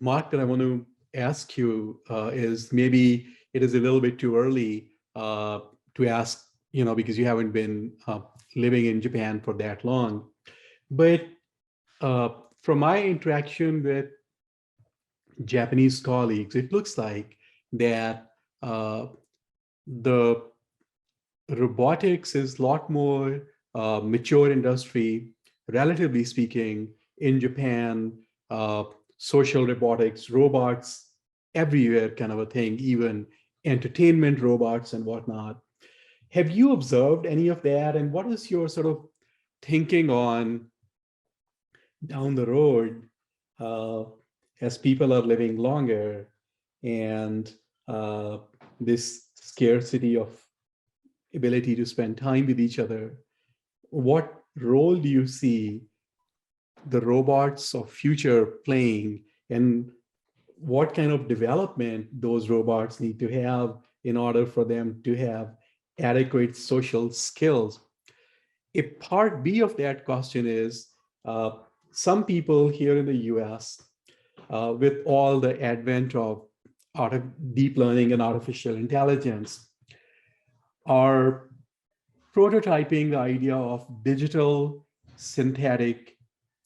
Mark, that I want to ask you is, maybe it is a little bit too early to ask, because you haven't been living in Japan for that long. But uh, from my interaction with Japanese colleagues, it looks like that the robotics is a lot more mature industry, relatively speaking, in Japan. Social robotics, robots everywhere, kind of a thing, even entertainment robots and whatnot. Have you observed any of that? And what is your sort of thinking on down the road uh, as people are living longer and this scarcity of ability to spend time with each other? What role do you see the robots of future playing, and what kind of development those robots need to have in order for them to have adequate social skills? A part B of that question is, uh, some people here in the US, with all the advent of deep learning and artificial intelligence, are prototyping the idea of digital synthetic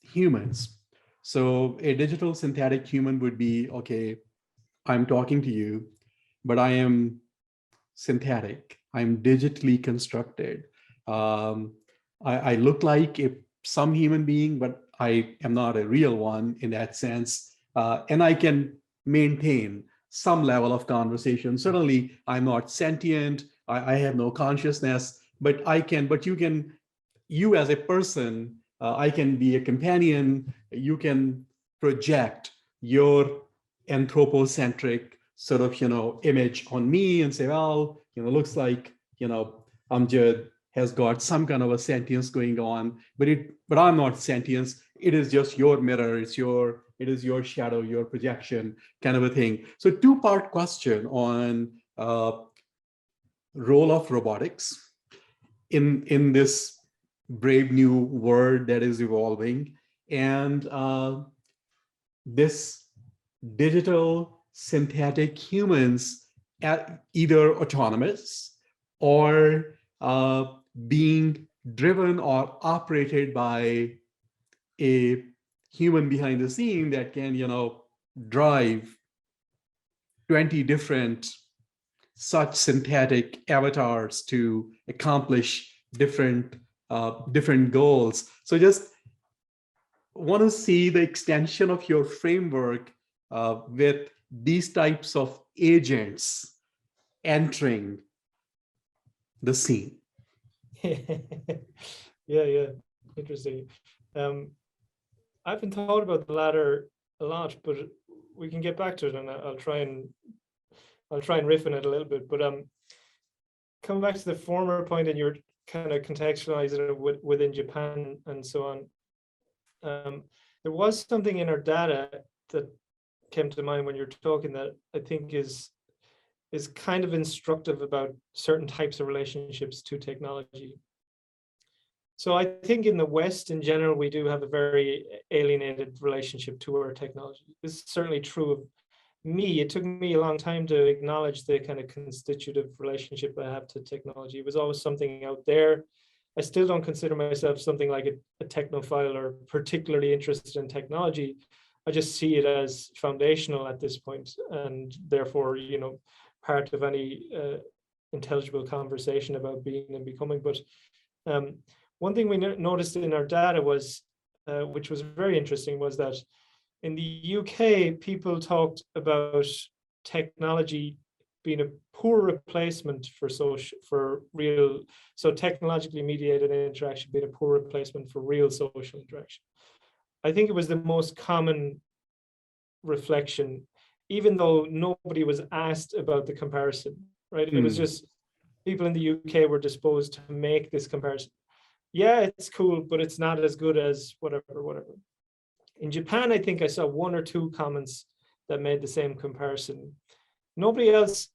humans. So a digital synthetic human would be, okay, I'm talking to you, but I am synthetic. I'm digitally constructed. Um, I look like some human being, but I am not a real one in that sense. And I can maintain some level of conversation. Certainly, I'm not sentient. I have no consciousness, but you as a person, I can be a companion. You can project your anthropocentric sort of, image on me and say, well, looks like, Amjad has got some kind of a sentience going on, but I'm not sentience. It is just your mirror. It is your shadow, your projection, kind of a thing. So two-part question on role of robotics in this brave new world that is evolving, and this digital synthetic humans, either autonomous or being driven or operated by a human behind the scene that can, drive 20 different such synthetic avatars to accomplish different goals. So just want to see the extension of your framework with these types of agents entering the scene. Yeah, interesting. I haven't thought about the latter a lot, but we can get back to it, and I'll try and riff on it a little bit. But coming back to the former point, and you're kind of contextualizing it within Japan and so on. There was something in our data that came to mind when you're talking that I think is kind of instructive about certain types of relationships to technology. So I think in the West in general, we do have a very alienated relationship to our technology. This is certainly true of me. It took me a long time to acknowledge the kind of constitutive relationship I have to technology. It was always something out there. I still don't consider myself something like a technophile or particularly interested in technology. I just see it as foundational at this point, and therefore, part of any intelligible conversation about being and becoming. But one thing we noticed in our data was, which was very interesting, was that in the UK, people talked about technology being a poor replacement for real, so technologically mediated interaction being a poor replacement for real social interaction. I think it was the most common reflection, even though nobody was asked about the comparison, right? It was just people in the UK were disposed to make this comparison. Yeah, it's cool, but it's not as good as whatever. In Japan, I think I saw one or two comments that made the same comparison. Nobody else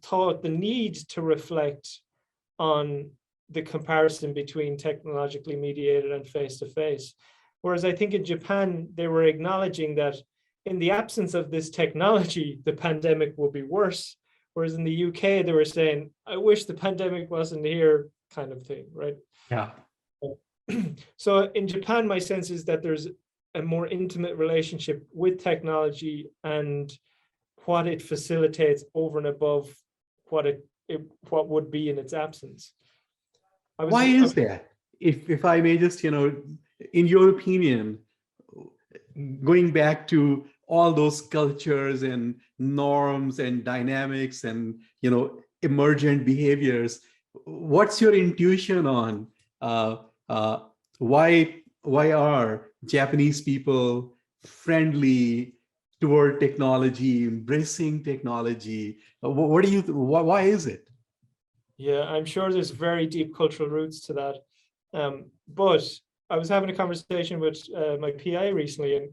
thought the need to reflect on the comparison between technologically mediated and face-to-face. Whereas I think in Japan, they were acknowledging that in the absence of this technology, the pandemic will be worse. Whereas in the UK, they were saying, I wish the pandemic wasn't here, kind of thing, right? Yeah. So in Japan, my sense is that there's a more intimate relationship with technology and what it facilitates over and above what would be in its absence. Why is that? If I may just, in your opinion, going back to all those cultures and norms and dynamics and, emergent behaviors, what's your intuition on why are Japanese people friendly toward technology, embracing technology? Why is it? Yeah, I'm sure there's very deep cultural roots to that. But I was having a conversation with my PI recently, and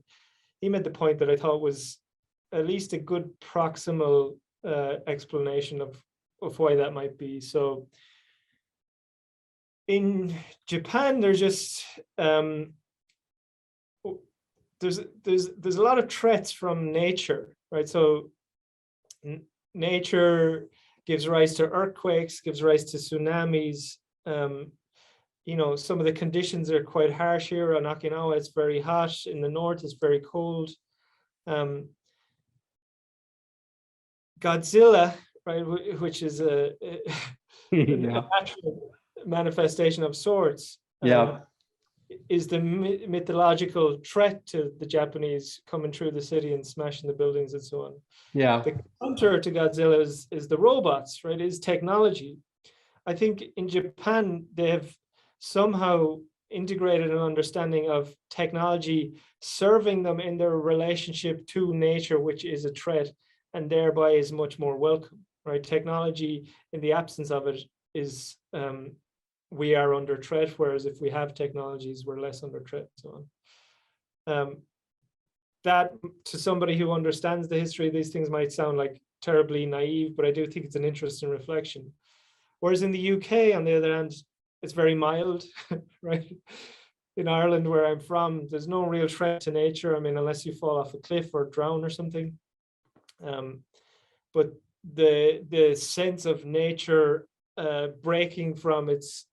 he made the point that I thought was at least a good proximal explanation of why that might be. So in Japan, there's just there's a lot of threats from nature, right? So nature gives rise to earthquakes, gives rise to tsunamis. Some of the conditions are quite harsh here. On Okinawa, it's very hot. In the north, it's very cold. Godzilla, right, which is a natural manifestation of sorts, is the mythological threat to the Japanese coming through the city and smashing the buildings and so on. Yeah. The counter to Godzilla is the robots, right? Is technology. I think in Japan, they have somehow integrated an understanding of technology serving them in their relationship to nature, which is a threat, and thereby is much more welcome, right? Technology, in the absence of it, is we are under threat, whereas if we have technologies, we're less under threat, so on. That, to somebody who understands the history of these things, might sound like terribly naive, but I do think it's an interesting reflection. Whereas in the UK, on the other hand, it's very mild, right? In Ireland, where I'm from, there's no real threat to nature. I mean, unless you fall off a cliff or drown or something. But the sense of nature breaking from its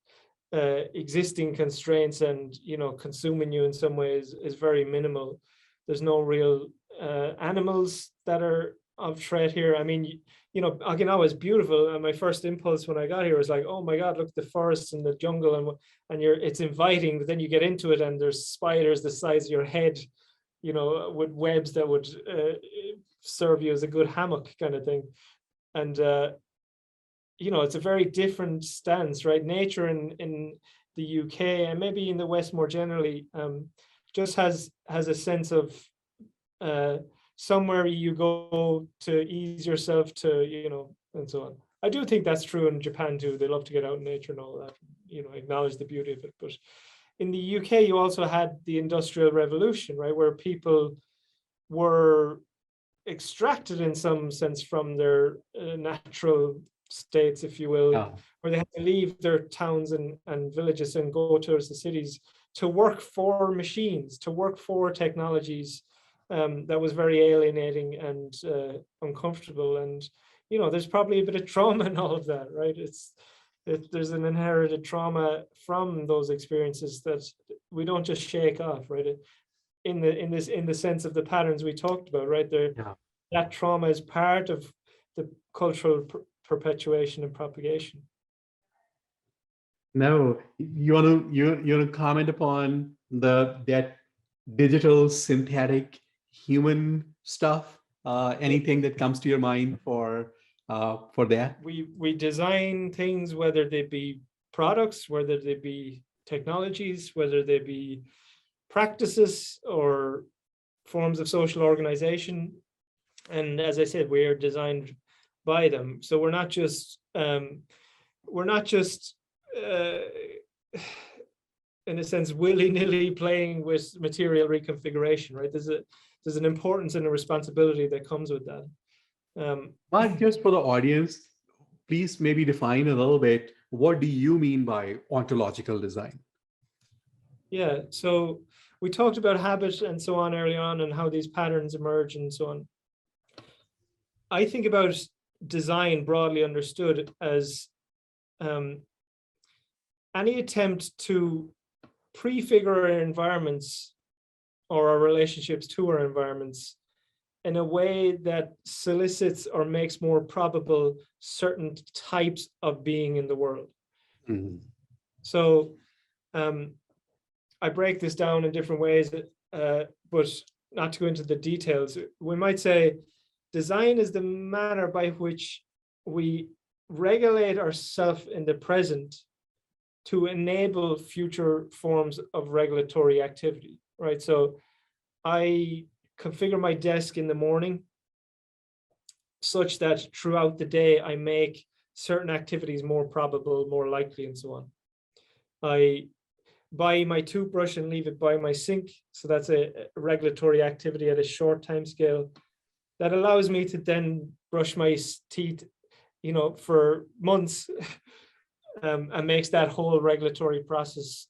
existing constraints and consuming you in some ways is very minimal. There's no real animals that are of threat here. I mean, Okinawa is beautiful, and my first impulse when I got here was like, oh my God, look at the forests and the jungle, and it's inviting. But then you get into it, and there's spiders the size of your head, with webs that would serve you as a good hammock kind of thing. And it's a very different stance, right? Nature in the UK and maybe in the West more generally just has a sense of somewhere you go to ease yourself to, and so on. I do think that's true in Japan too. They love to get out in nature and all that, acknowledge the beauty of it. But in the UK, you also had the Industrial Revolution, right? Where people were extracted in some sense from their natural states, if you will, where they had to leave their towns and villages and go towards the cities to work for machines, to work for technologies. That was very alienating and uncomfortable. And, there's probably a bit of trauma in all of that, right? There's an inherited trauma from those experiences that we don't just shake off, right? In the sense of the patterns we talked about, right? That trauma is part of the cultural perpetuation and propagation. Now, you want to comment upon that digital synthetic human stuff? Anything that comes to your mind for that? We design things, whether they be products, whether they be technologies, whether they be practices or forms of social organization. And as I said, we are designed by them. So we're not just in a sense willy-nilly playing with material reconfiguration, right? There's an importance and a responsibility that comes with that. But just for the audience, please maybe define a little bit what do you mean by ontological design? Yeah, so we talked about habit and so on early on and how these patterns emerge and so on. I think about design broadly understood as any attempt to prefigure our environments or our relationships to our environments in a way that solicits or makes more probable certain types of being in the world. Mm-hmm. So I break this down in different ways, but not to go into the details. We might say design is the manner by which we regulate ourselves in the present to enable future forms of regulatory activity, right? So I configure my desk in the morning such that throughout the day, I make certain activities more probable, more likely, and so on. I buy my toothbrush and leave it by my sink. So that's a regulatory activity at a short time scale that allows me to then brush my teeth, for months and makes that whole regulatory process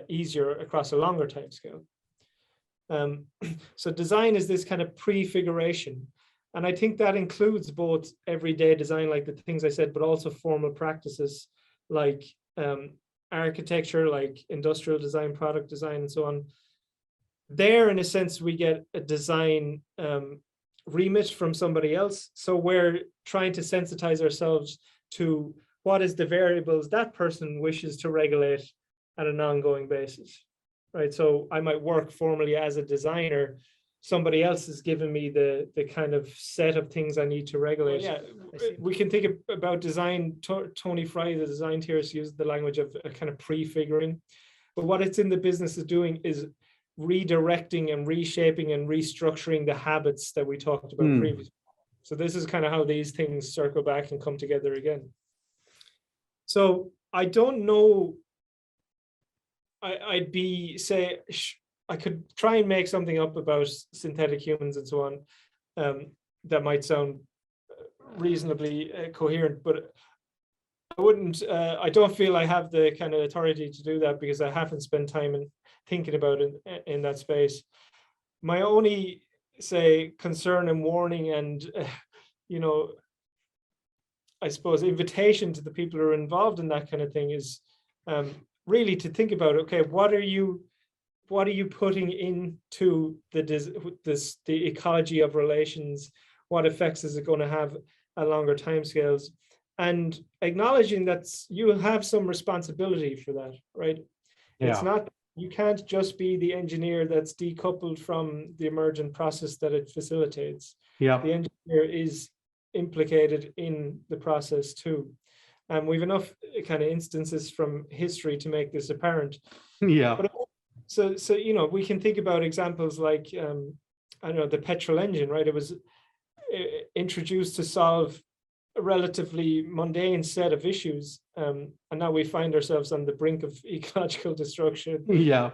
easier across a longer time scale. So design is this kind of prefiguration. And I think that includes both everyday design, like the things I said, but also formal practices like architecture, like industrial design, product design, and so on. There, in a sense, we get a design remit from somebody else. So we're trying to sensitize ourselves to what is the variables that person wishes to regulate at an ongoing basis, right? So I might work formally as a designer. Somebody else has given me the kind of set of things I need to regulate. Yeah, we can think about design. Tony Fry, the design theorist, used the language of a kind of prefiguring. But what it's in the business of doing is redirecting and reshaping and restructuring the habits that we talked about previously. So this is kind of how these things circle back and come together again. So I don't know. I could try and make something up about synthetic humans and so on that might sound reasonably coherent, but I wouldn't. I don't feel I have the kind of authority to do that because I haven't spent time in thinking about it in that space. My only, concern and warning and I suppose invitation to the people who are involved in that kind of thing is really to think about, okay, what are you putting into the ecology of relations? What effects is it going to have at longer timescales? And acknowledging that you have some responsibility for that, right? Yeah. It's not, you can't just be the engineer that's decoupled from the emergent process that it facilitates. Yeah. The engineer is implicated in the process too. And we've enough kind of instances from history to make this apparent. Yeah. But so we can think about examples like the petrol engine, right? It was introduced to solve a relatively mundane set of issues, and now we find ourselves on the brink of ecological destruction. Yeah.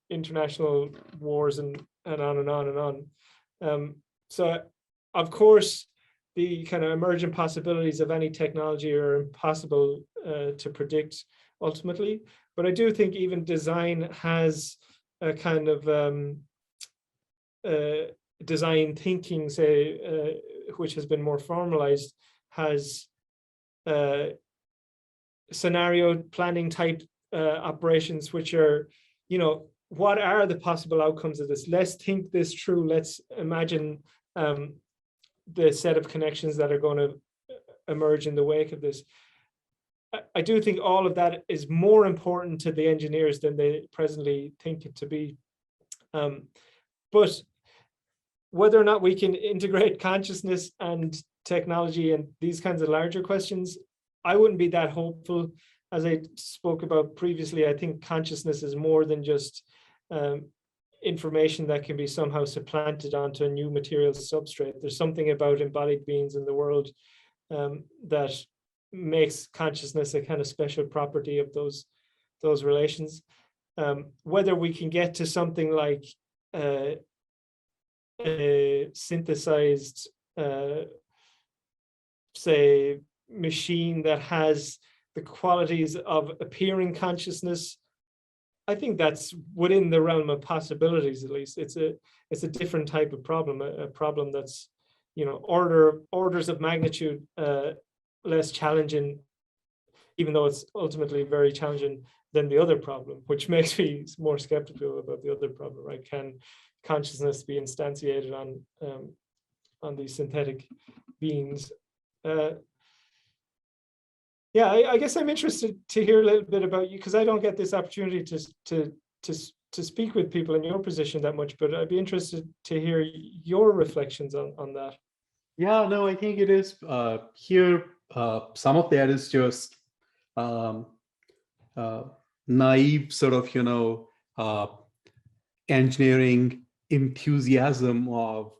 International wars and on and on and on. So of course, the kind of emergent possibilities of any technology are impossible to predict ultimately. But I do think even design has a kind of design thinking, which has been more formalized, has scenario planning type operations, which are, what are the possible outcomes of this? Let's think this through. Let's imagine the set of connections that are going to emerge in the wake of this. I do think all of that is more important to the engineers than they presently think it to be. But whether or not we can integrate consciousness and technology and these kinds of larger questions, I wouldn't be that hopeful. As I spoke about previously, I think consciousness is more than just information that can be somehow supplanted onto a new material substrate. There's something about embodied beings in the world that makes consciousness a kind of special property of those relations. Whether we can get to something like a synthesized, machine that has the qualities of appearing consciousness, I think that's within the realm of possibilities. At least it's a different type of problem, a problem that's, you know, orders of magnitude less challenging, even though it's ultimately very challenging than the other problem, which makes me more skeptical about the other problem, right? Can consciousness be instantiated on these synthetic beings? Yeah, I guess I'm interested to hear a little bit about you, because I don't get this opportunity to speak with people in your position that much, but I'd be interested to hear your reflections on that. Yeah, no, I think it is here. Some of that is just naive sort of, you know, engineering enthusiasm of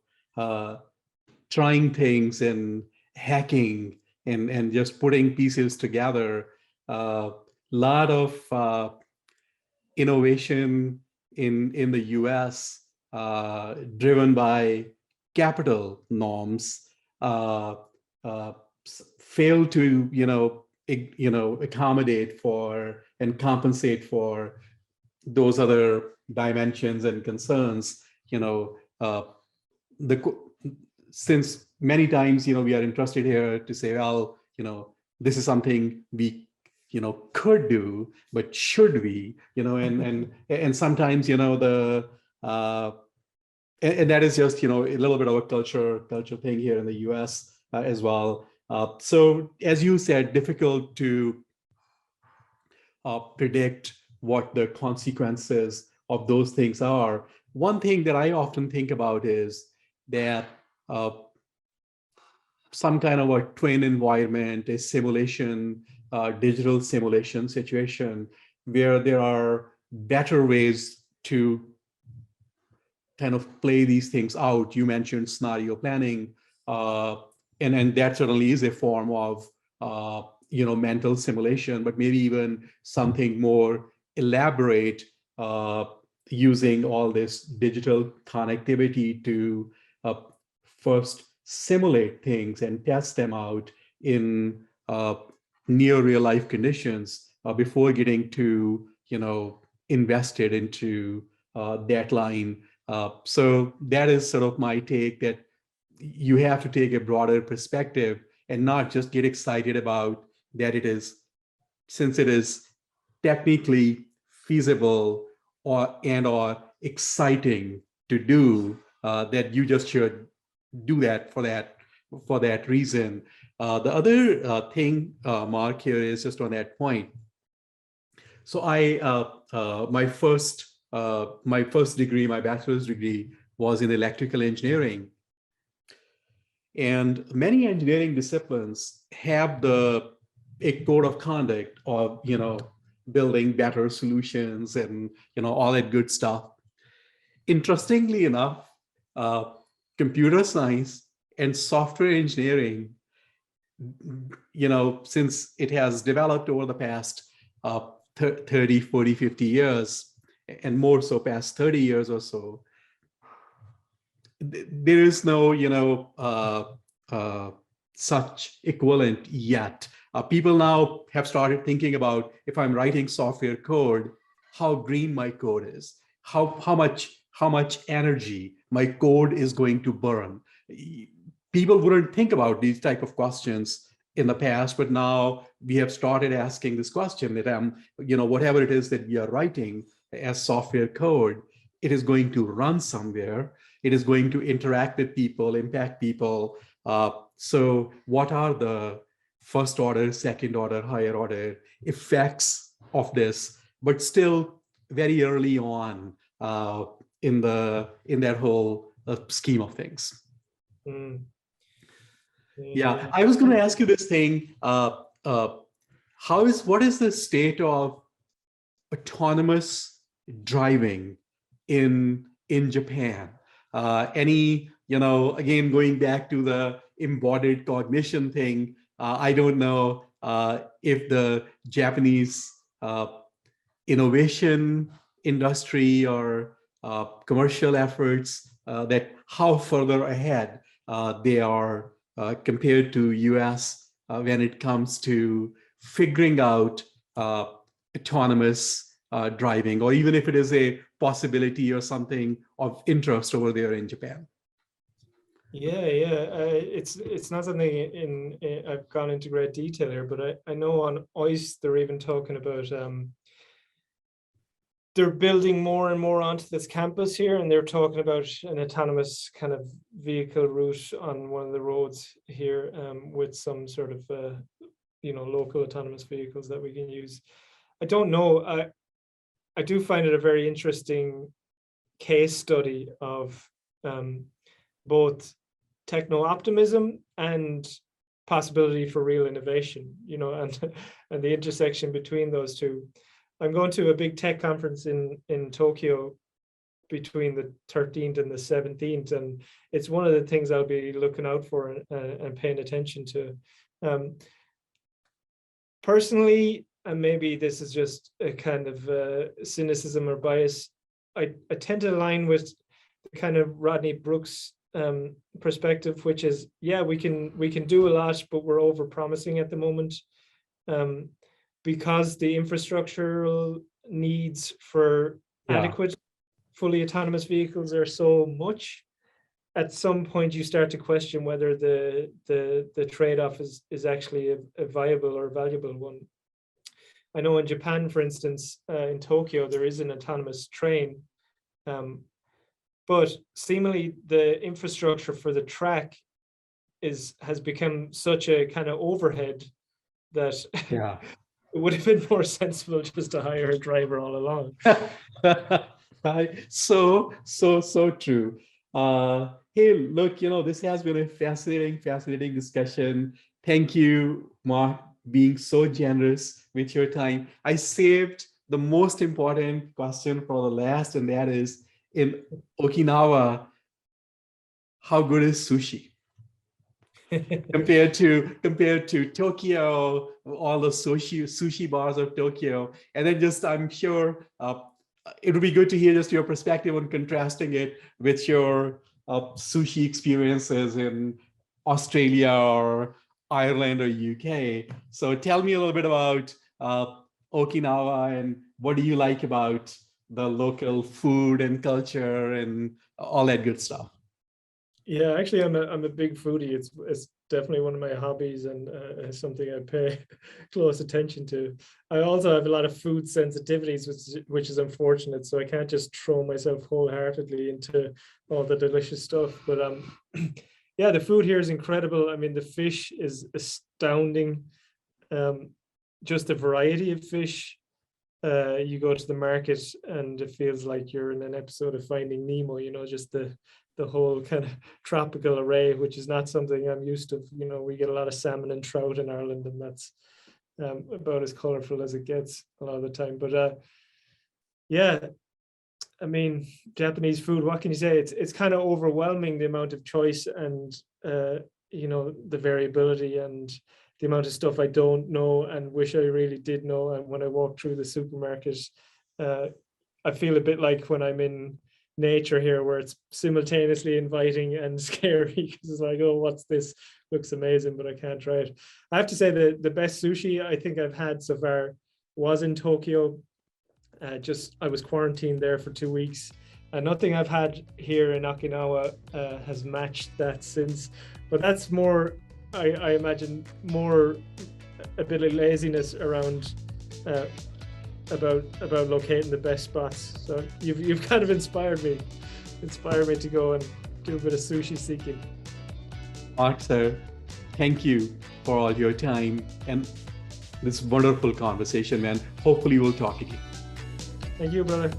trying things and hacking and just putting pieces together. Lot of innovation in the US driven by capital norms fail to, you know, accommodate for and compensate for those other dimensions and concerns. You know, since many times, you know, we are interested here to say, well, you know, this is something we, you know, could do, but should we, you know, and sometimes, you know, the and that is just, you know, a little bit of a culture thing here in the US as well. So as you said, difficult to predict what the consequences of those things are. One thing that I often think about is that some kind of a twin environment, a simulation, digital simulation situation where there are better ways to kind of play these things out. You mentioned scenario planning, and that certainly is a form of you know, mental simulation, but maybe even something more elaborate, using all this digital connectivity to first simulate things and test them out in near real life conditions before getting to, you know, invested into that line. So that is sort of my take, that you have to take a broader perspective and not just get excited about that it is, since it is technically feasible or exciting to do, that you just should do that for that reason. The other thing, Mark, here is just on that point. So my first degree, my bachelor's degree, was in electrical engineering. And many engineering disciplines have a code of conduct of, you know, building better solutions and, you know, all that good stuff. Interestingly enough, computer science and software engineering, you know, since it has developed over the past 30, 40, 50 years, and more so past 30 years or so, there is no, you know, such equivalent yet. People now have started thinking about, if I'm writing software code, how green my code is, how much energy my code is going to burn. People wouldn't think about these type of questions in the past, but now we have started asking this question that you know, whatever it is that we are writing as software code, it is going to run somewhere. It is going to interact with people, impact people. So what are the first order, second order, higher order effects of this? But still very early on in that whole scheme of things. Mm. Yeah, I was going to ask you this thing. What is the state of autonomous driving in Japan? Any, you know, again, going back to the embodied cognition thing, I don't know if the Japanese innovation industry or commercial efforts, that how further ahead they are compared to US when it comes to figuring out autonomous driving, or even if it is a possibility or something of interest over there in Japan? Yeah, it's not something I've gone into great detail here, but I know on ICE they're even talking about they're building more and more onto this campus here, and they're talking about an autonomous kind of vehicle route on one of the roads here, with some sort of local autonomous vehicles that we can use. I don't know. I do find it a very interesting case study of both techno-optimism and possibility for real innovation, and the intersection between those two. I'm going to a big tech conference in Tokyo between the 13th and the 17th, and it's one of the things I'll be looking out for and paying attention to. Personally, and maybe this is just a kind of cynicism or bias, I tend to align with the kind of Rodney Brooks perspective, which is, yeah, we can do a lot, but we're over promising at the moment, because the infrastructural needs for adequate fully autonomous vehicles are so much. At some point you start to question whether the trade-off is actually a viable or valuable one. I know in Japan, for instance, in Tokyo, there is an autonomous train, but seemingly the infrastructure for the track has become such a kind of overhead that it would have been more sensible just to hire a driver all along. So true. Hey, look, this has been a fascinating discussion. Thank you, Mark, being so generous with your time. I saved the most important question for the last, and that is, in Okinawa, how good is sushi? compared to Tokyo, all the sushi bars of Tokyo. And then I'm sure it would be good to hear just your perspective on contrasting it with your sushi experiences in Australia or Ireland or UK. So tell me a little bit about Okinawa, and what do you like about the local food and culture and all that good stuff? Yeah, actually, I'm a big foodie. It's definitely one of my hobbies, and something I pay close attention to. I also have a lot of food sensitivities, which is unfortunate. So I can't just throw myself wholeheartedly into all the delicious stuff. But yeah, the food here is incredible. I mean, the fish is astounding. Just the variety of fish. You go to the market and it feels like you're in an episode of Finding Nemo. Just the whole kind of tropical array, which is not something I'm used to. We get a lot of salmon and trout in Ireland, and that's about as colorful as it gets a lot of the time. But yeah, I mean, Japanese food, what can you say? It's kind of overwhelming, the amount of choice and the variability and the amount of stuff I don't know and wish I really did know. And when I walk through the supermarket, I feel a bit like when I'm in nature here, where it's simultaneously inviting and scary, because it's like, oh, what's this? Looks amazing, but I can't try it. I have to say that the best sushi I think I've had so far was in Tokyo. I was quarantined there for 2 weeks, and nothing I've had here in Okinawa has matched that since. But that's more, I imagine, more a bit of laziness around about locating the best spots. So you've kind of inspired me to go and do a bit of sushi seeking. Mark, sir, thank you for all your time and this wonderful conversation, man. Hopefully we'll talk again. Thank you, brother.